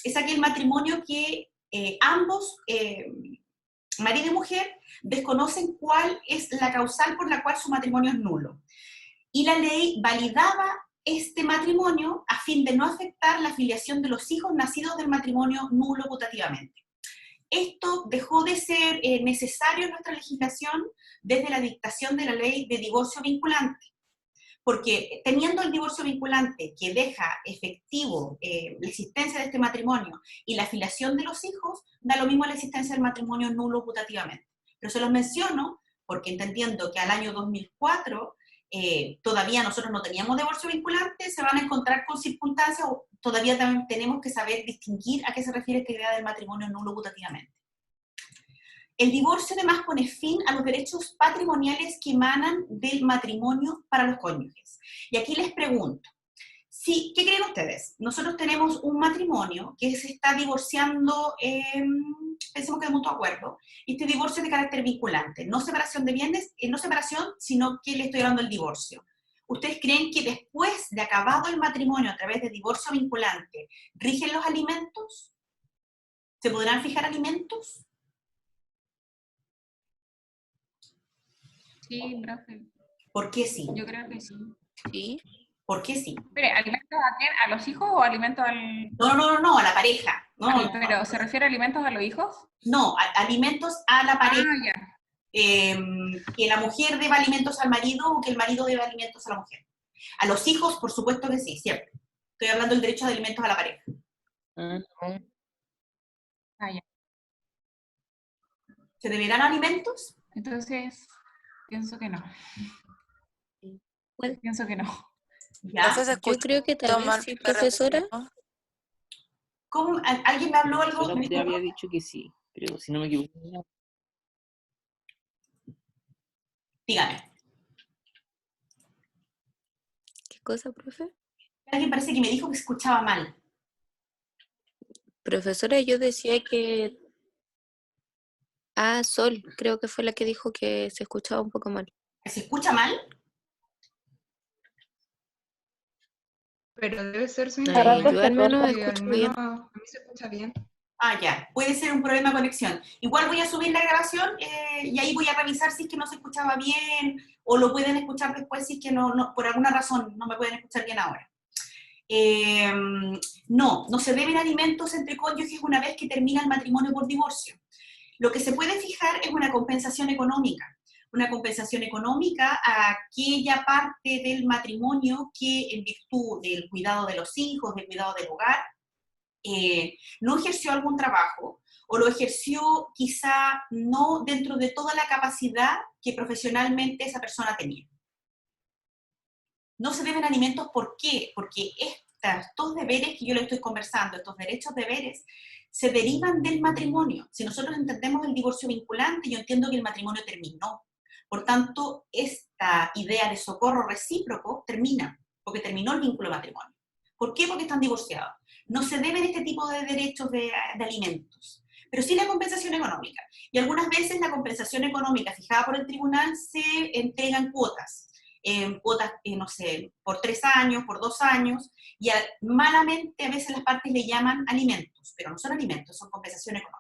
es aquel matrimonio que ambos, marido y mujer, desconocen cuál es la causal por la cual su matrimonio es nulo. Y la ley validaba este matrimonio a fin de no afectar la filiación de los hijos nacidos del matrimonio nulo putativamente. Esto dejó de ser necesario en nuestra legislación desde la dictación de la ley de divorcio vinculante, porque teniendo el divorcio vinculante que deja efectivo la existencia de este matrimonio y la filiación de los hijos, da lo mismo la existencia del matrimonio nulo putativamente. Pero se los menciono porque entendiendo que al año 2004 todavía nosotros no teníamos divorcio vinculante, se van a encontrar con circunstancias, o todavía también tenemos que saber distinguir a qué se refiere esta idea del matrimonio nulo putativamente. El divorcio además pone fin a los derechos patrimoniales que emanan del matrimonio para los cónyuges. Y aquí les pregunto, ¿qué creen ustedes? Nosotros tenemos un matrimonio que se está divorciando, pensemos que de mutuo acuerdo, y este divorcio es de carácter vinculante, no separación de bienes, no separación, sino que le estoy hablando del divorcio. ¿Ustedes creen que después de acabado el matrimonio a través de divorcio vinculante, rigen los alimentos? ¿Se podrán fijar alimentos? Sí, profe. ¿Por qué sí? Yo creo que sí. ¿Sí? ¿Por qué sí? Pero, ¿alimentos a quién? ¿A los hijos o alimentos al...? No, a la pareja. ¿Pero se refiere a alimentos a los hijos? No, alimentos a la pareja. Ya. Que la mujer deba alimentos al marido o que el marido deba alimentos a la mujer. A los hijos, por supuesto que sí, siempre. Estoy hablando del derecho de alimentos a la pareja. Ya. ¿Se deberán alimentos? Entonces, pienso que no. Bueno, pienso que no. ¿Ya? Yo creo que tal vez sí, profesora. ¿Cómo? ¿Alguien me habló algo? Solo te había dicho que sí, pero si no me equivoco. Dígame. ¿Qué cosa, profe? Alguien parece que me dijo que se escuchaba mal. Profesora, yo decía que... Ah, Sol, creo que fue la que dijo que se escuchaba un poco mal. ¿Se escucha mal? Pero debe ser su Yo internet, al menos porque al escucho menos bien. a mí se escucha bien. Ah, ya, puede ser un problema de conexión. Igual voy a subir la grabación y ahí voy a revisar si es que no se escuchaba bien o lo pueden escuchar después si es que por alguna razón no me pueden escuchar bien ahora. No se deben alimentos entre cónyuges una vez que termina el matrimonio por divorcio. Lo que se puede fijar es una compensación económica a aquella parte del matrimonio que en virtud del cuidado de los hijos, del cuidado del hogar, no ejerció algún trabajo o lo ejerció quizá no dentro de toda la capacidad que profesionalmente esa persona tenía. No se deben alimentos, ¿por qué? Porque estos deberes que yo le estoy conversando, estos derechos deberes, se derivan del matrimonio. Si nosotros entendemos el divorcio vinculante, yo entiendo que el matrimonio terminó. Por tanto, esta idea de socorro recíproco termina, porque terminó el vínculo de matrimonio. ¿Por qué? Porque están divorciados. No se deben este tipo de derechos de alimentos, pero sí la compensación económica. Y algunas veces la compensación económica fijada por el tribunal se entrega en cuotas, no sé, por 3 años, por 2 años, y malamente a veces las partes le llaman alimentos, pero no son alimentos, son compensación económica.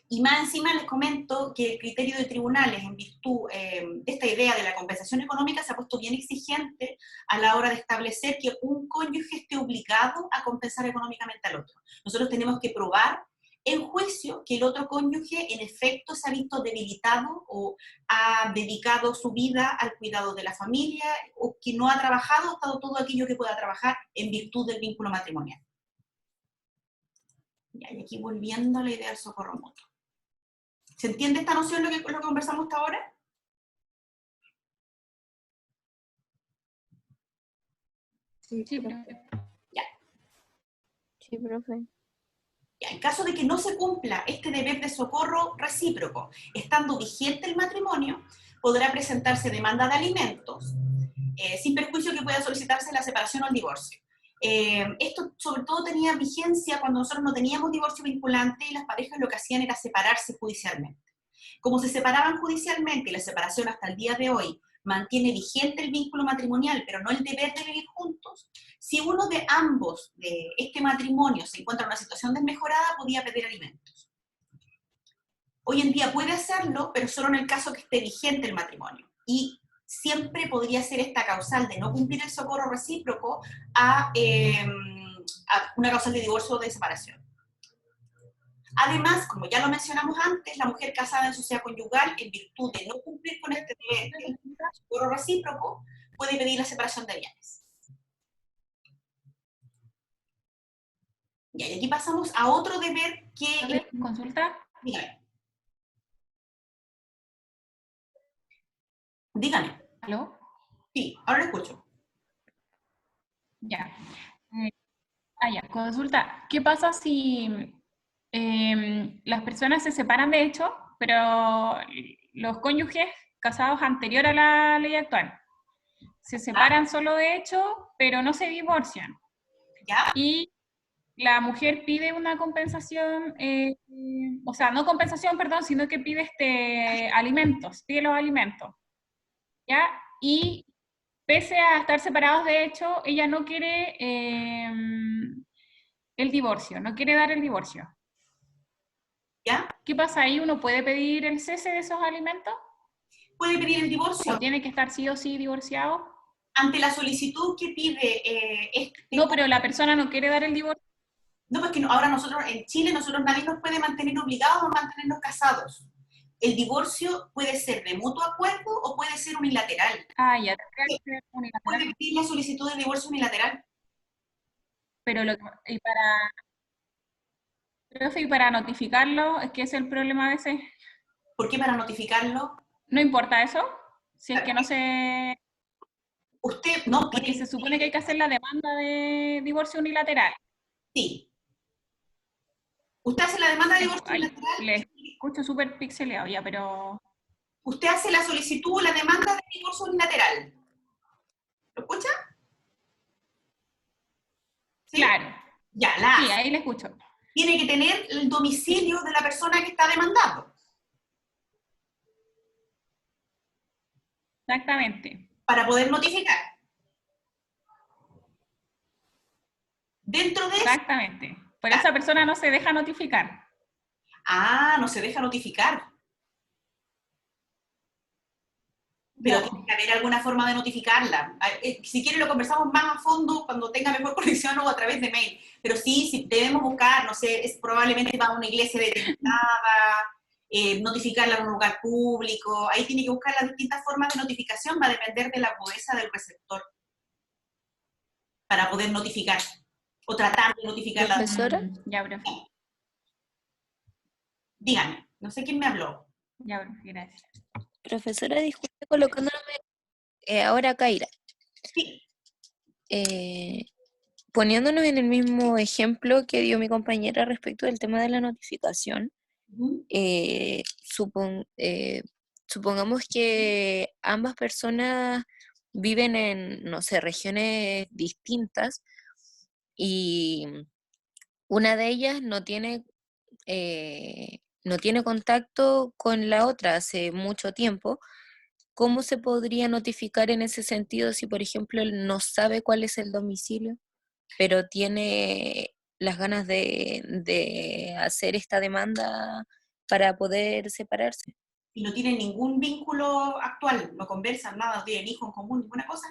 Y más encima les comento que el criterio de tribunales en virtud de esta idea de la compensación económica se ha puesto bien exigente a la hora de establecer que un cónyuge esté obligado a compensar económicamente al otro. Nosotros tenemos que probar en juicio que el otro cónyuge en efecto se ha visto debilitado o ha dedicado su vida al cuidado de la familia o que no ha trabajado hasta todo aquello que pueda trabajar en virtud del vínculo matrimonial. Y aquí volviendo a la idea del socorro mutuo. ¿Se entiende esta noción lo que conversamos hasta ahora? Sí, profe. Ya. Sí, profe. Ya, en caso de que no se cumpla este deber de socorro recíproco, estando vigente el matrimonio, podrá presentarse demanda de alimentos, sin perjuicio que pueda solicitarse la separación o el divorcio. Esto sobre todo tenía vigencia cuando nosotros no teníamos divorcio vinculante y las parejas lo que hacían era separarse judicialmente. Como se separaban judicialmente y la separación hasta el día de hoy mantiene vigente el vínculo matrimonial, pero no el deber de vivir juntos, si uno de ambos de este matrimonio se encuentra en una situación desmejorada, podía pedir alimentos. Hoy en día puede hacerlo, pero solo en el caso que esté vigente el matrimonio. Y siempre podría ser esta causal de no cumplir el socorro recíproco a una causal de divorcio o de separación. Además, como ya lo mencionamos antes, la mujer casada en sociedad conyugal, en virtud de no cumplir con este deber del socorro recíproco, puede pedir la separación de bienes. Y aquí pasamos a otro deber que... ¿Consulta? Dígame. Dígame. ¿Aló? Sí, ahora lo escucho. Ya. Ya. Consulta. ¿Qué pasa si las personas se separan de hecho, pero los cónyuges casados anterior a la ley actual se separan solo de hecho, pero no se divorcian? ¿Ya? Y la mujer pide una compensación, o sea, no compensación, perdón, sino que pide alimentos, pide los alimentos, ¿ya? Y pese a estar separados de hecho, ella no quiere el divorcio, no quiere dar el divorcio. ¿Ya? ¿Qué pasa ahí? ¿Uno puede pedir el cese de esos alimentos? ¿Puede pedir el divorcio? ¿O tiene que estar sí o sí divorciado? Ante la solicitud que pide... No, pero la persona no quiere dar el divorcio. No, porque ahora nosotros, en Chile, nadie nos puede mantener obligados a mantenernos casados. El divorcio puede ser de mutuo acuerdo o puede ser unilateral. Ah, ya, tendría que ser unilateral. Puede pedir la solicitud de divorcio unilateral. Pero y para notificarlo, es que ese es el problema a veces. ¿Por qué para notificarlo? ¿No importa eso? Si es que no se... Usted no porque se supone que hay que hacer la demanda de divorcio unilateral. Sí. ¿Usted hace la demanda de divorcio unilateral? Le escucho súper pixeleado ya, pero... Usted hace la solicitud o la demanda de divorcio unilateral. ¿Lo escucha? ¿Sí? Claro. Ya, la Sí, A. ahí le escucho. Tiene que tener el domicilio de la persona que está demandando. Exactamente. Para poder notificar. Dentro de eso, Exactamente. Pero esa persona no se deja notificar. no se deja notificar. Pero tiene que haber alguna forma de notificarla. Si quiere lo conversamos más a fondo cuando tenga mejor conexión o a través de mail. Pero sí debemos buscar, no sé, probablemente va a una iglesia determinada, notificarla en un lugar público. Ahí tiene que buscar las distintas formas de notificación, va a depender de la agudeza del receptor para poder notificar o tratar de notificarla. Profesora, Ya, profe. Dígame, no sé quién me habló. Ya, profe, gracias. profesora, disculpe colocándome ahora Kaira. Sí. Poniéndonos en el mismo ejemplo que dio mi compañera respecto del tema de la notificación, supongamos que ambas personas viven en, no sé, regiones distintas y una de ellas no tiene contacto con la otra hace mucho tiempo. ¿Cómo se podría notificar en ese sentido si, por ejemplo, él no sabe cuál es el domicilio, pero tiene las ganas de hacer esta demanda para poder separarse? Y no tienen ningún vínculo actual, no conversan nada, no tienen hijos en común, ninguna cosa.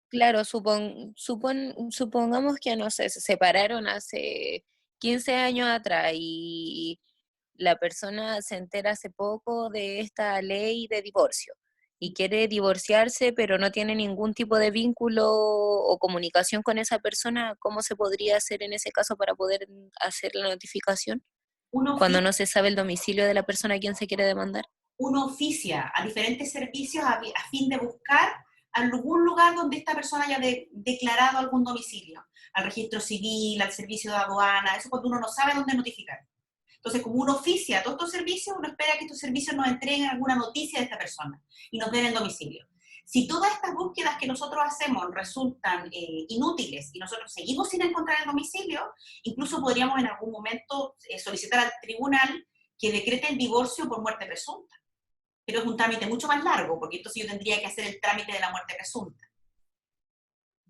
Claro, supongamos que, no sé, se separaron hace 15 años atrás y la persona se entera hace poco de esta ley de divorcio y quiere divorciarse, pero no tiene ningún tipo de vínculo o comunicación con esa persona. ¿Cómo se podría hacer en ese caso para poder hacer la notificación cuando no se sabe el domicilio de la persona a quien se quiere demandar? Uno oficia a diferentes servicios a fin de buscar algún lugar donde esta persona haya declarado algún domicilio, al registro civil, al servicio de aduana, eso cuando uno no sabe dónde notificar. Entonces, como uno oficia a todos estos servicios, uno espera que estos servicios nos entreguen alguna noticia de esta persona y nos den el domicilio. Si todas estas búsquedas que nosotros hacemos resultan inútiles y nosotros seguimos sin encontrar el domicilio, incluso podríamos en algún momento solicitar al tribunal que decrete el divorcio por muerte presunta. Pero es un trámite mucho más largo, porque entonces yo tendría que hacer el trámite de la muerte presunta.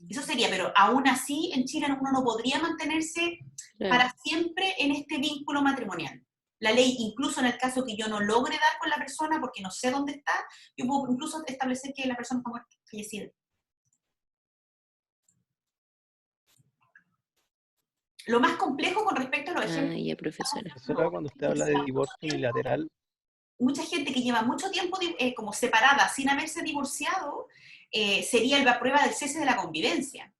Eso sería, pero aún así en Chile uno no podría mantenerse para siempre en este vínculo matrimonial. La ley, incluso en el caso que yo no logre dar con la persona porque no sé dónde está, yo puedo incluso establecer que la persona está muerta, fallecida. Lo más complejo con respecto a los ejemplos... ya, profesora. Profesora, cuando usted habla de divorcio unilateral, mucha gente que lleva mucho tiempo como separada sin haberse divorciado, sería la prueba del cese de la convivencia.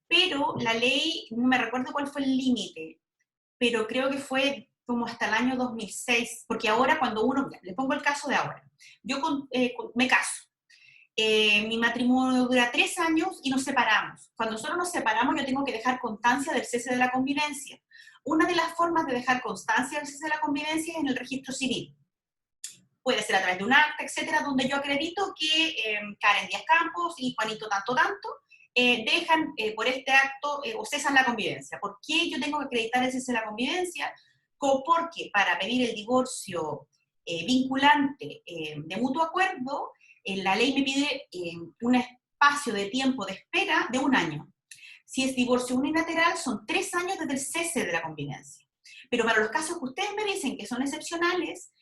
Pero la ley, no me recuerdo cuál fue el límite, pero creo que fue como hasta el año 2006, porque ahora cuando uno, le pongo el caso de ahora, yo me caso, mi matrimonio dura 3 años y nos separamos. Cuando nosotros nos separamos yo tengo que dejar constancia del cese de la convivencia. Una de las formas de dejar constancia del cese de la convivencia es en el registro civil. Puede ser a través de un acta, etcétera, donde yo acredito que Karen Díaz Campos y Juanito tanto, dejan por este acto o cesan la convivencia. ¿Por qué yo tengo que acreditar el cese de la convivencia? Porque para pedir el divorcio vinculante de mutuo acuerdo, la ley me pide un espacio de tiempo de espera de 1 año. Si es divorcio unilateral, son 3 años desde el cese de la convivencia. Pero para los casos que ustedes me dicen que son excepcionales,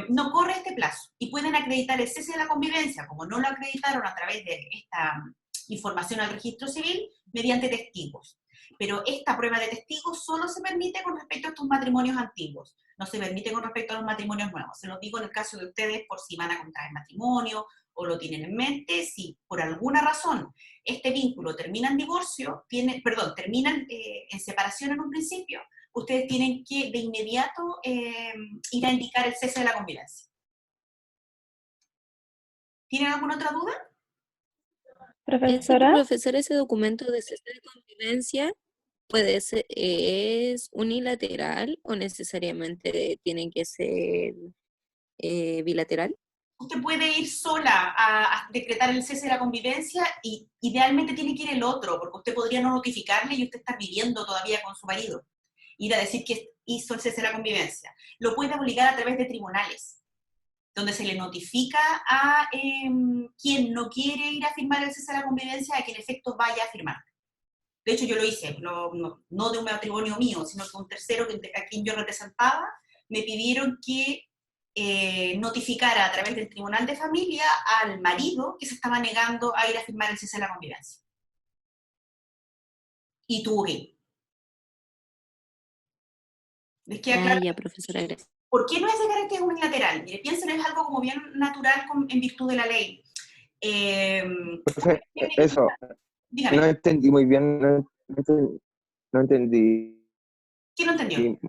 no corre este plazo y pueden acreditar el cese de la convivencia, como no lo acreditaron a través de esta información al registro civil, mediante testigos. Pero esta prueba de testigos solo se permite con respecto a estos matrimonios antiguos, no se permite con respecto a los matrimonios nuevos. Se los digo en el caso de ustedes por si van a contraer matrimonio o lo tienen en mente, si por alguna razón este vínculo termina en divorcio, termina en separación en un principio, ustedes tienen que de inmediato ir a indicar el cese de la convivencia. ¿Tienen alguna otra duda? Profesora. Profesor, ese documento de cese de convivencia puede ser, ¿es unilateral o necesariamente tiene que ser bilateral? usted puede ir sola a decretar el cese de la convivencia y idealmente tiene que ir el otro, porque usted podría no notificarle y usted está viviendo todavía con su marido. Ir a decir que hizo el cese de la convivencia. Lo puede obligar a través de tribunales, donde se le notifica a quien no quiere ir a firmar el cese de la convivencia a que en efecto vaya a firmar. De hecho, yo lo hice, no de un matrimonio mío, sino que un tercero a quien yo representaba, me pidieron que notificara a través del tribunal de familia al marido que se estaba negando a ir a firmar el cese de la convivencia. Y tuvo que ir. ¿Les queda claro? Ya, profesora, gracias. ¿Por qué no es de carácter unilateral? Mire, piensen, es algo como bien natural en virtud de la ley. Profe, eso, Dígame. no entendí muy bien, no entendí. ¿Qué no entendió?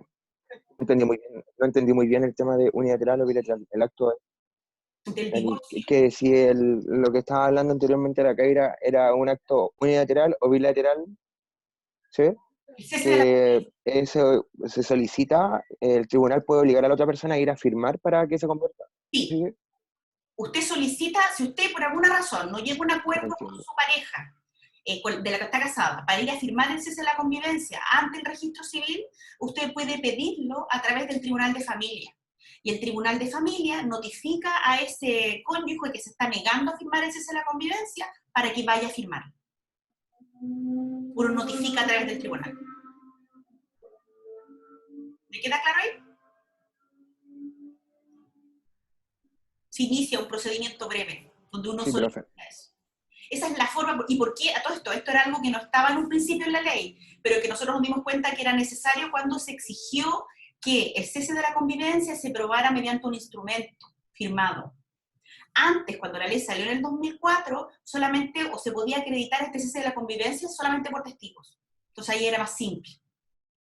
No entendí muy bien el tema de unilateral o bilateral. El acto del divorcio. Que si lo que estaba hablando anteriormente la Kaira era un acto unilateral o bilateral, ¿sí? Que eso se solicita, el tribunal puede obligar a la otra persona a ir a firmar para que se convierta. Sí. ¿Sí? Usted solicita, si usted por alguna razón no llega a un acuerdo con su pareja, de la que está casada, para ir a firmar el cese de la convivencia ante el registro civil, usted puede pedirlo a través del tribunal de familia. Y el tribunal de familia notifica a ese cónyuge que se está negando a firmar el cese de la convivencia para que vaya a firmar. Uno notifica a través del tribunal. ¿Le queda claro ahí? Se inicia un procedimiento breve, donde uno solicita eso. Esa es la forma, ¿y por qué? A todo esto era algo que no estaba en un principio en la ley, pero que nosotros nos dimos cuenta que era necesario cuando se exigió que el cese de la convivencia se probara mediante un instrumento firmado. Antes, cuando la ley salió en el 2004, solamente, o se podía acreditar este cese de la convivencia solamente por testigos. Entonces ahí era más simple.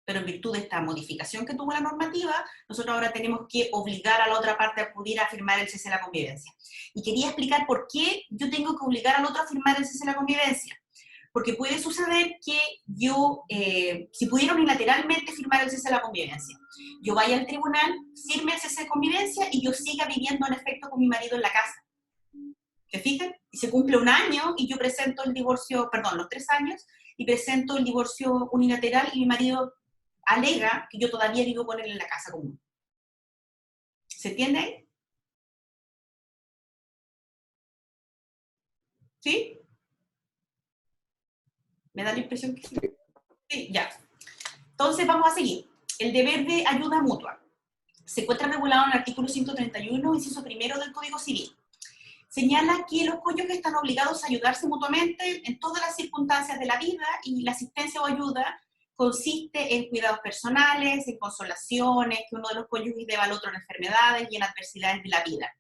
Pero en virtud de esta modificación que tuvo la normativa, nosotros ahora tenemos que obligar a la otra parte a acudir a firmar el cese de la convivencia. Y quería explicar por qué yo tengo que obligar al otro a firmar el cese de la convivencia. Porque puede suceder que yo, si pudiera unilateralmente firmar el cese de la convivencia, yo vaya al tribunal, firme el cese de convivencia y yo siga viviendo en efecto con mi marido en la casa. ¿Se fijan? Y se cumple un año y yo presento el divorcio, perdón, los 3 años, y presento el divorcio unilateral y mi marido alega que yo todavía vivo con él en la casa común. ¿Se entiende ahí? ¿Sí? ¿Me da la impresión que sí? Sí, ya. Entonces vamos a seguir. El deber de ayuda mutua. Se encuentra regulado en el artículo 131, inciso primero del Código Civil. Señala que los cónyuges están obligados a ayudarse mutuamente en todas las circunstancias de la vida y la asistencia o ayuda consiste en cuidados personales, en consolaciones, que uno de los cónyuges deba al otro en enfermedades y en adversidades de la vida.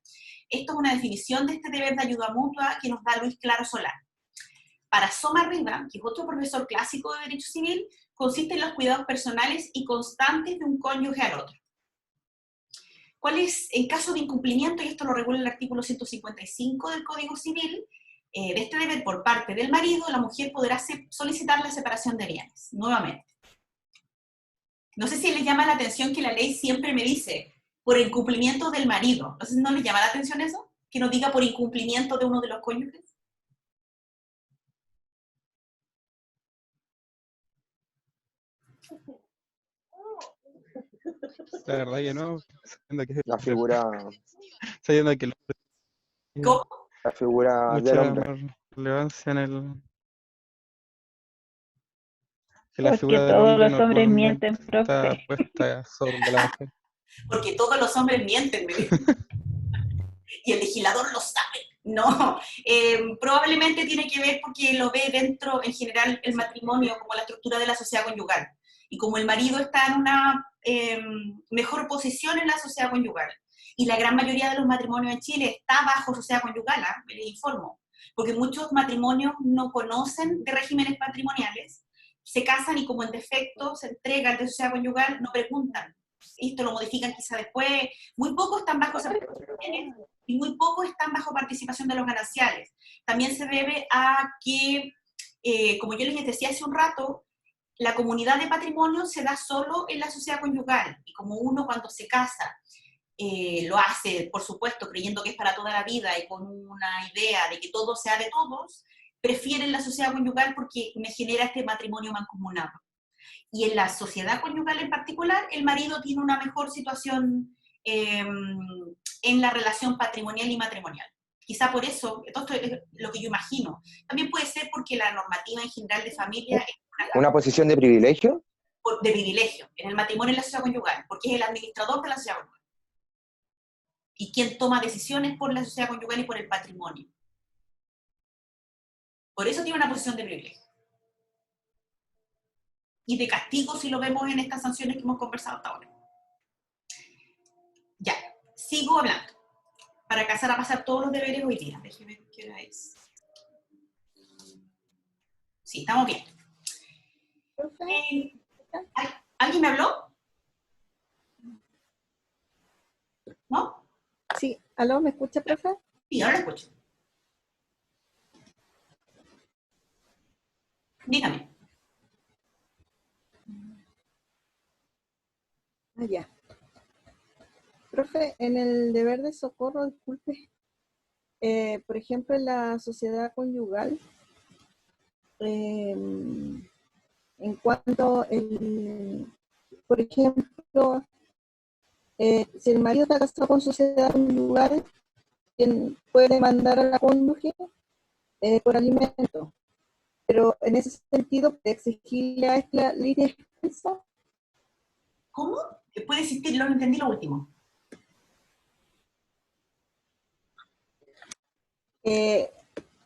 Esto es una definición de este deber de ayuda mutua que nos da Luis Claro Solá. Para Soma Riva, que es otro profesor clásico de Derecho Civil, consiste en los cuidados personales y constantes de un cónyuge al otro. ¿Cuál es, en caso de incumplimiento, y esto lo regula el artículo 155 del Código Civil, de este deber por parte del marido, la mujer podrá solicitar la separación de bienes, nuevamente. No sé si les llama la atención que la ley siempre me dice, por incumplimiento del marido. Entonces, ¿no les llama la atención eso? Que nos diga por incumplimiento de uno de los cónyuges. La verdad que no. La figura... Sabiendo que ¿Cómo? La figura mucha del hombre. relevancia en el... Que la Porque figura del todos hombre los hombres normalmente mienten, está profe. puesta sobre la mujer. Porque todos los hombres mienten, me dicen. Y el legislador lo sabe. No, probablemente tiene que ver porque lo ve dentro, en general, el matrimonio como la estructura de la sociedad conyugal. Y como el marido está en una mejor posición en la sociedad conyugal, y la gran mayoría de los matrimonios en Chile está bajo sociedad conyugal, les informo, porque muchos matrimonios no conocen de regímenes matrimoniales, se casan y como en defecto se entrega el de sociedad conyugal, no preguntan. Esto lo modifican quizá después. Muy pocos están bajo separaciones y muy pocos están bajo participación de los gananciales. También se debe a que, como yo les decía hace un rato, la comunidad de patrimonio se da solo en la sociedad conyugal. Y como uno cuando se casa lo hace, por supuesto, creyendo que es para toda la vida y con una idea de que todo sea de todos, prefieren la sociedad conyugal porque me genera este matrimonio mancomunado. Y en la sociedad conyugal en particular, el marido tiene una mejor situación en la relación patrimonial y matrimonial. Quizá por eso, esto es lo que yo imagino. También puede ser porque la normativa en general de familia es ¿Una posición de privilegio? de privilegio en el matrimonio y la sociedad conyugal, porque es el administrador de la sociedad conyugal. Y quien toma decisiones por la sociedad conyugal y por el patrimonio. Por eso tiene una posición de privilegio. Y de castigo si lo vemos en estas sanciones que hemos conversado hasta ahora. Ya, sigo hablando. Para casar a pasar todos los deberes hoy día. Déjeme ver qué hora es. Sí, estamos bien. ¿Alguien me habló? ¿No? Sí, ¿aló? ¿Me escucha, profe? Sí, ahora lo escucho. Dígame. Ah, ya. Profe, en el deber de socorro, disculpe, por ejemplo, en la sociedad conyugal, en cuanto, por ejemplo, si el marido está casado con sociedad conyugal, quien puede demandar a la cónyuge por alimento, pero en ese sentido, ¿puede exigirle a esta ley de expensa? ¿Cómo? ¿Puede existir? No entendí lo último.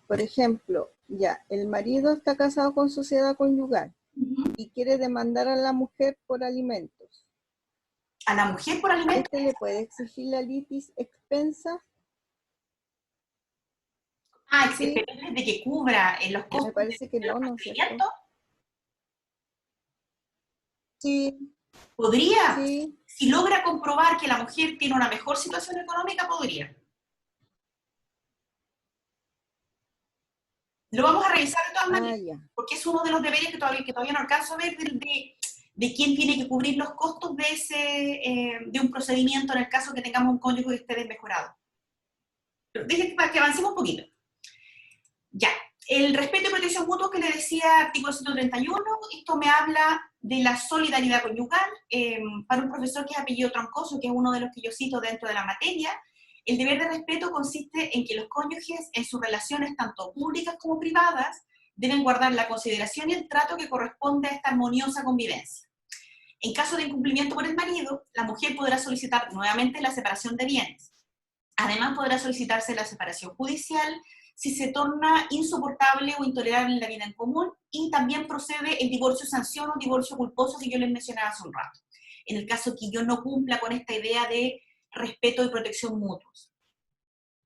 Por ejemplo, ya, el marido está casado con sociedad conyugal y quiere demandar a la mujer por alimentos. ¿A la mujer por alimentos? ¿Este le puede exigir la litis expensa? Ah, exigirle de que cubra en los costos. Me parece que no, ¿no es cierto? Sí. ¿Podría? Sí. Si logra comprobar que la mujer tiene una mejor situación económica, podría. Lo vamos a revisar de todas maneras, porque es uno de los deberes que todavía no alcanzo a ver de quién tiene que cubrir los costos de un procedimiento en el caso que tengamos un cónyuge que esté desmejorado. Pero para que avancemos un poquito. Ya, el respeto y protección mutua que le decía, artículo 131, esto me habla de la solidaridad conyugal. Para un profesor que es apellido Troncoso, que es uno de los que yo cito dentro de la materia, el deber de respeto consiste en que los cónyuges en sus relaciones tanto públicas como privadas deben guardar la consideración y el trato que corresponde a esta armoniosa convivencia. En caso de incumplimiento por el marido, la mujer podrá solicitar nuevamente la separación de bienes. Además podrá solicitarse la separación judicial si se torna insoportable o intolerable la vida en común, y también procede el divorcio sanción o divorcio culposo que yo les mencionaba hace un rato. En el caso que yo no cumpla con esta idea de respeto y protección mutuos,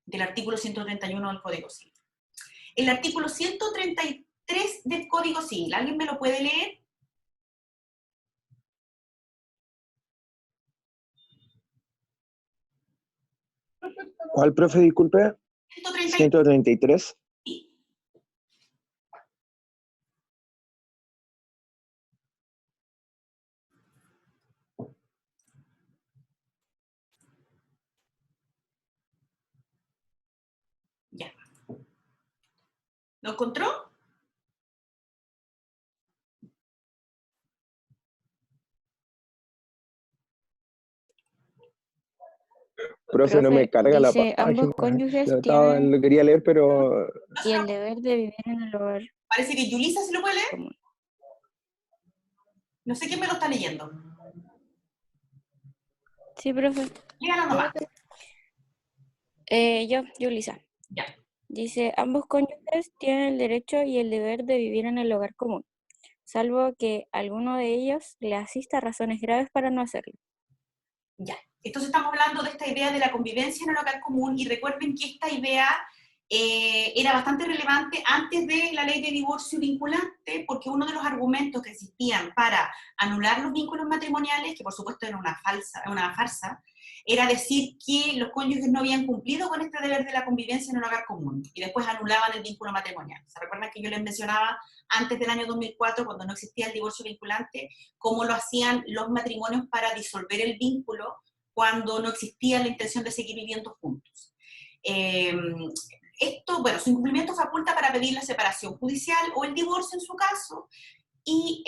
del artículo 131 del Código Civil. El artículo 133 del Código Civil, ¿alguien me lo puede leer? ¿Cuál, profe? Disculpe. 133. Sí. Ya. ¿Lo encontró? Profe, no me carga la dice, página. ambos cónyuges tienen... Lo quería leer, pero... Y el deber de vivir en el hogar. Parece que Yulisa se lo puede leer. Común. No sé quién me lo está leyendo. Sí, profe. Léalo nomás. Yulisa. Ya. Dice, ambos cónyuges tienen el derecho y el deber de vivir en el hogar común, salvo que alguno de ellos le asista a razones graves para no hacerlo. Ya. Entonces estamos hablando de esta idea de la convivencia en el hogar común, y recuerden que esta idea era bastante relevante antes de la ley de divorcio vinculante, porque uno de los argumentos que existían para anular los vínculos matrimoniales, que por supuesto era una farsa, era decir que los cónyuges no habían cumplido con este deber de la convivencia en el hogar común, y después anulaban el vínculo matrimonial. ¿Se recuerdan que yo les mencionaba antes del año 2004, cuando no existía el divorcio vinculante, cómo lo hacían los matrimonios para disolver el vínculo cuando no existía la intención de seguir viviendo juntos. Esto, bueno, su incumplimiento faculta para pedir la separación judicial o el divorcio en su caso, y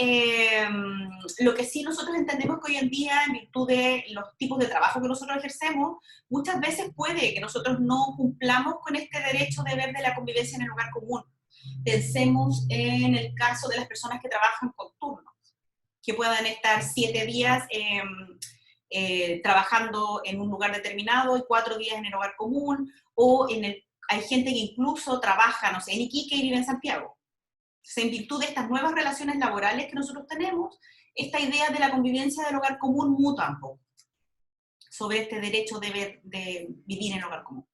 lo que sí nosotros entendemos que hoy en día, en virtud de los tipos de trabajo que nosotros ejercemos, muchas veces puede que nosotros no cumplamos con este derecho deber de la convivencia en el hogar común. Pensemos en el caso de las personas que trabajan con turnos, que puedan estar 7 días trabajando en un lugar determinado y 4 días en el hogar común, o hay gente que incluso trabaja, no sé, en Iquique y vive en Santiago. En virtud de estas nuevas relaciones laborales que nosotros tenemos, esta idea de la convivencia del hogar común muta un poco sobre este derecho de vivir en el hogar común.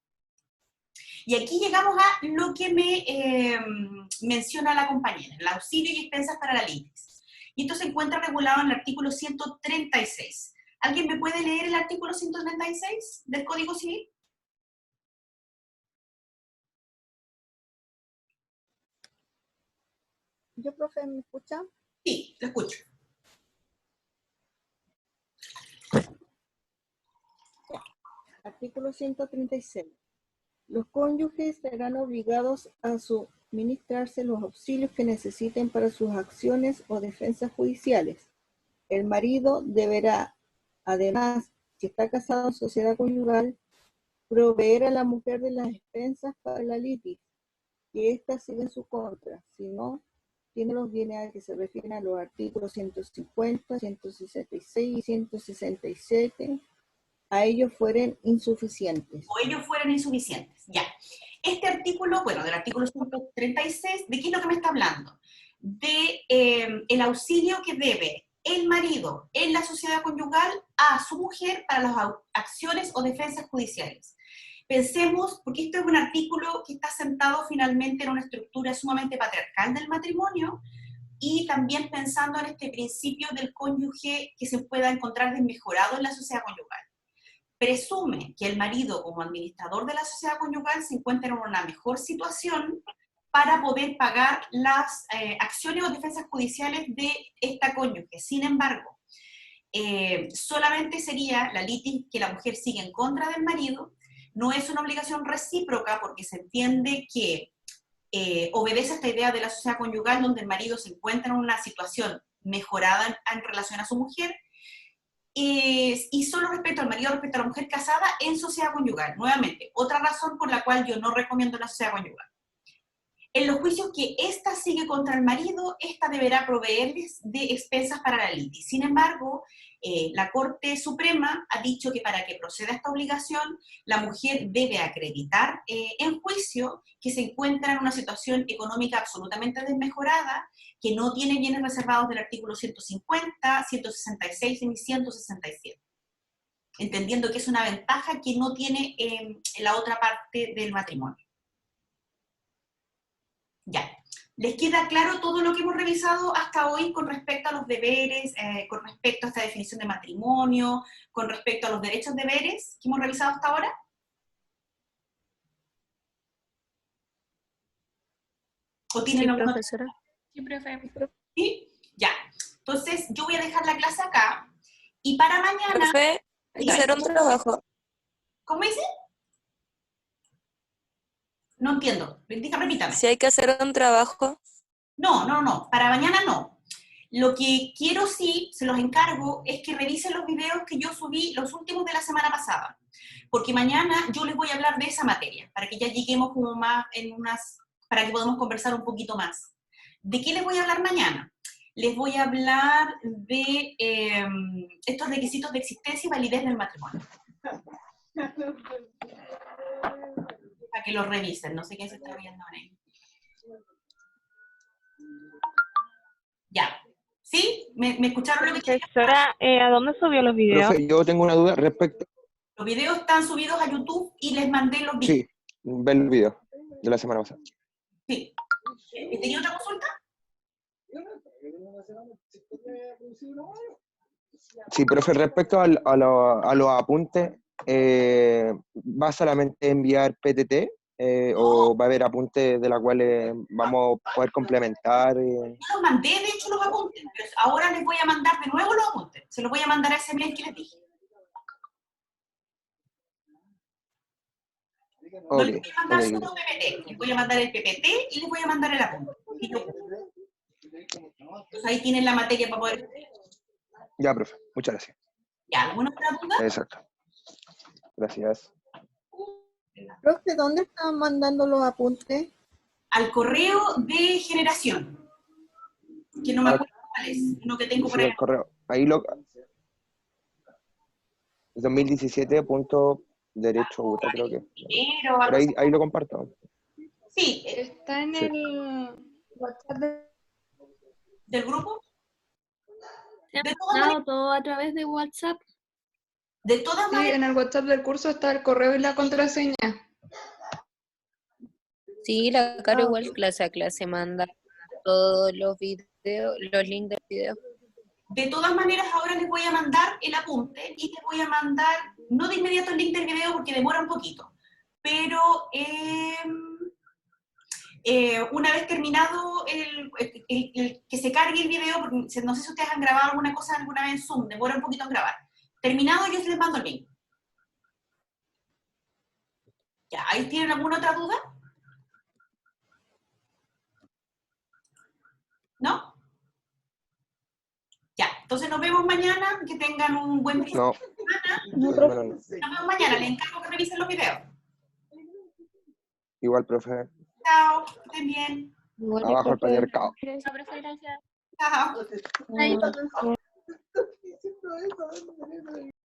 Y aquí llegamos a lo que me menciona la compañera, el auxilio y expensas para la litis. Y esto se encuentra regulado en el artículo 136. ¿Alguien me puede leer el artículo 136 del Código Civil? Yo, profe, ¿me escucha? Sí, lo escucho. Artículo 136. Los cónyuges serán obligados a suministrarse los auxilios que necesiten para sus acciones o defensas judiciales. El marido deberá, además, si está casado en sociedad conyugal, proveer a la mujer de las expensas para la litis, que ésta siga en su contra, si no, tiene los bienes a que se refieren a los artículos 150, 166 y 167, a ellos fueren insuficientes. O ellos fueran insuficientes, ya. Este artículo, bueno, del artículo 136, ¿de qué es lo que me está hablando? De el auxilio que debe el marido en la sociedad conyugal a su mujer para las acciones o defensas judiciales. Pensemos, porque esto es un artículo que está sentado finalmente en una estructura sumamente patriarcal del matrimonio, y también pensando en este principio del cónyuge que se pueda encontrar desmejorado en la sociedad conyugal. Presume que el marido, como administrador de la sociedad conyugal, se encuentra en una mejor situación para poder pagar las acciones o defensas judiciales de esta cónyuge. Sin embargo, solamente sería la litis que la mujer sigue en contra del marido. No es una obligación recíproca porque se entiende que obedece a esta idea de la sociedad conyugal donde el marido se encuentra en una situación mejorada en relación a su mujer, y solo respecto al marido, respecto a la mujer casada en sociedad conyugal. Nuevamente, otra razón por la cual yo no recomiendo la sociedad conyugal. En los juicios que ésta sigue contra el marido, ésta deberá proveerles de expensas para la litis. Sin embargo, la Corte Suprema ha dicho que para que proceda esta obligación, la mujer debe acreditar en juicio que se encuentra en una situación económica absolutamente desmejorada, que no tiene bienes reservados del artículo 150, 166 y 167. Entendiendo que es una ventaja que no tiene la otra parte del matrimonio. Ya. ¿Les queda claro todo lo que hemos revisado hasta hoy con respecto a los deberes, con respecto a esta definición de matrimonio, con respecto a los derechos deberes que hemos revisado hasta ahora? ¿O tienen Sí, alguna profesora. Sí, profe. ¿Sí? Ya. Entonces, yo voy a dejar la clase acá, y para mañana... Profe, hay que hacer un trabajo. ¿Cómo dice? No entiendo. Repítame. Si hay que hacer un trabajo. No. Para mañana no. Lo que quiero sí, se los encargo, es que revisen los videos que yo subí, los últimos de la semana pasada. Porque mañana yo les voy a hablar de esa materia, para que ya lleguemos como más para que podamos conversar un poquito más. ¿De qué les voy a hablar mañana? Les voy a hablar de estos requisitos de existencia y validez del matrimonio. Para que los revisen, no sé quién se está viendo ahí. Ya. ¿Sí? ¿Me escucharon lo que dije? Profesora, ¿a dónde subió los videos? Profe, yo tengo una duda respecto... Los videos están subidos a YouTube y les mandé los videos. Sí, ver el video de la semana pasada. Sí. ¿Tenía otra consulta? Sí, profe, respecto a los apuntes, ¿va solamente a enviar PTT o va a haber apuntes de las cuales vamos a poder complementar? Yo los mandé, de hecho, los apuntes, pero ahora les voy a mandar de nuevo los apuntes. Se los voy a mandar a ese mail que les dije. No les voy a mandar ok. solo PPT, les voy a mandar el PPT y les voy a mandar el apunte. Entonces ahí tienen la materia para poder... Ya, profe, muchas gracias. ¿Ya? ¿Alguna otra duda? Exacto. Gracias. Profe, ¿dónde están mandando los apuntes? Al correo de generación, que no me acuerdo cuál es, uno que tengo por Sí, ahí. el correo. Ahí lo... 2017.derecho.uta, creo que. Pero, Pero ahí lo comparto. sí. Está en Sí. el WhatsApp ¿Del grupo? ¿Te han mandado todo a través de WhatsApp? De todas Sí, maneras. en el WhatsApp del curso está el correo y la contraseña. Sí, la Caro igual clase a clase manda todos los videos, los links del video. De todas maneras, ahora les voy a mandar el apunte y les voy a mandar, no de inmediato el link del video porque demora un poquito, pero una vez terminado el que se cargue el video, porque no sé si ustedes han grabado alguna cosa alguna vez en Zoom, demora un poquito en grabar. Terminado, yo les mando el link. Ya, ¿ahí tienen alguna otra duda? ¿No? Ya, entonces nos vemos mañana, que tengan un buen fin No. de semana. No, profe. Nos vemos mañana, les encargo que revisen los videos. Igual, profe. Chao, que estén bien. Abajo el patriarcado. Gracias, profe, gracias. Chao. Ahí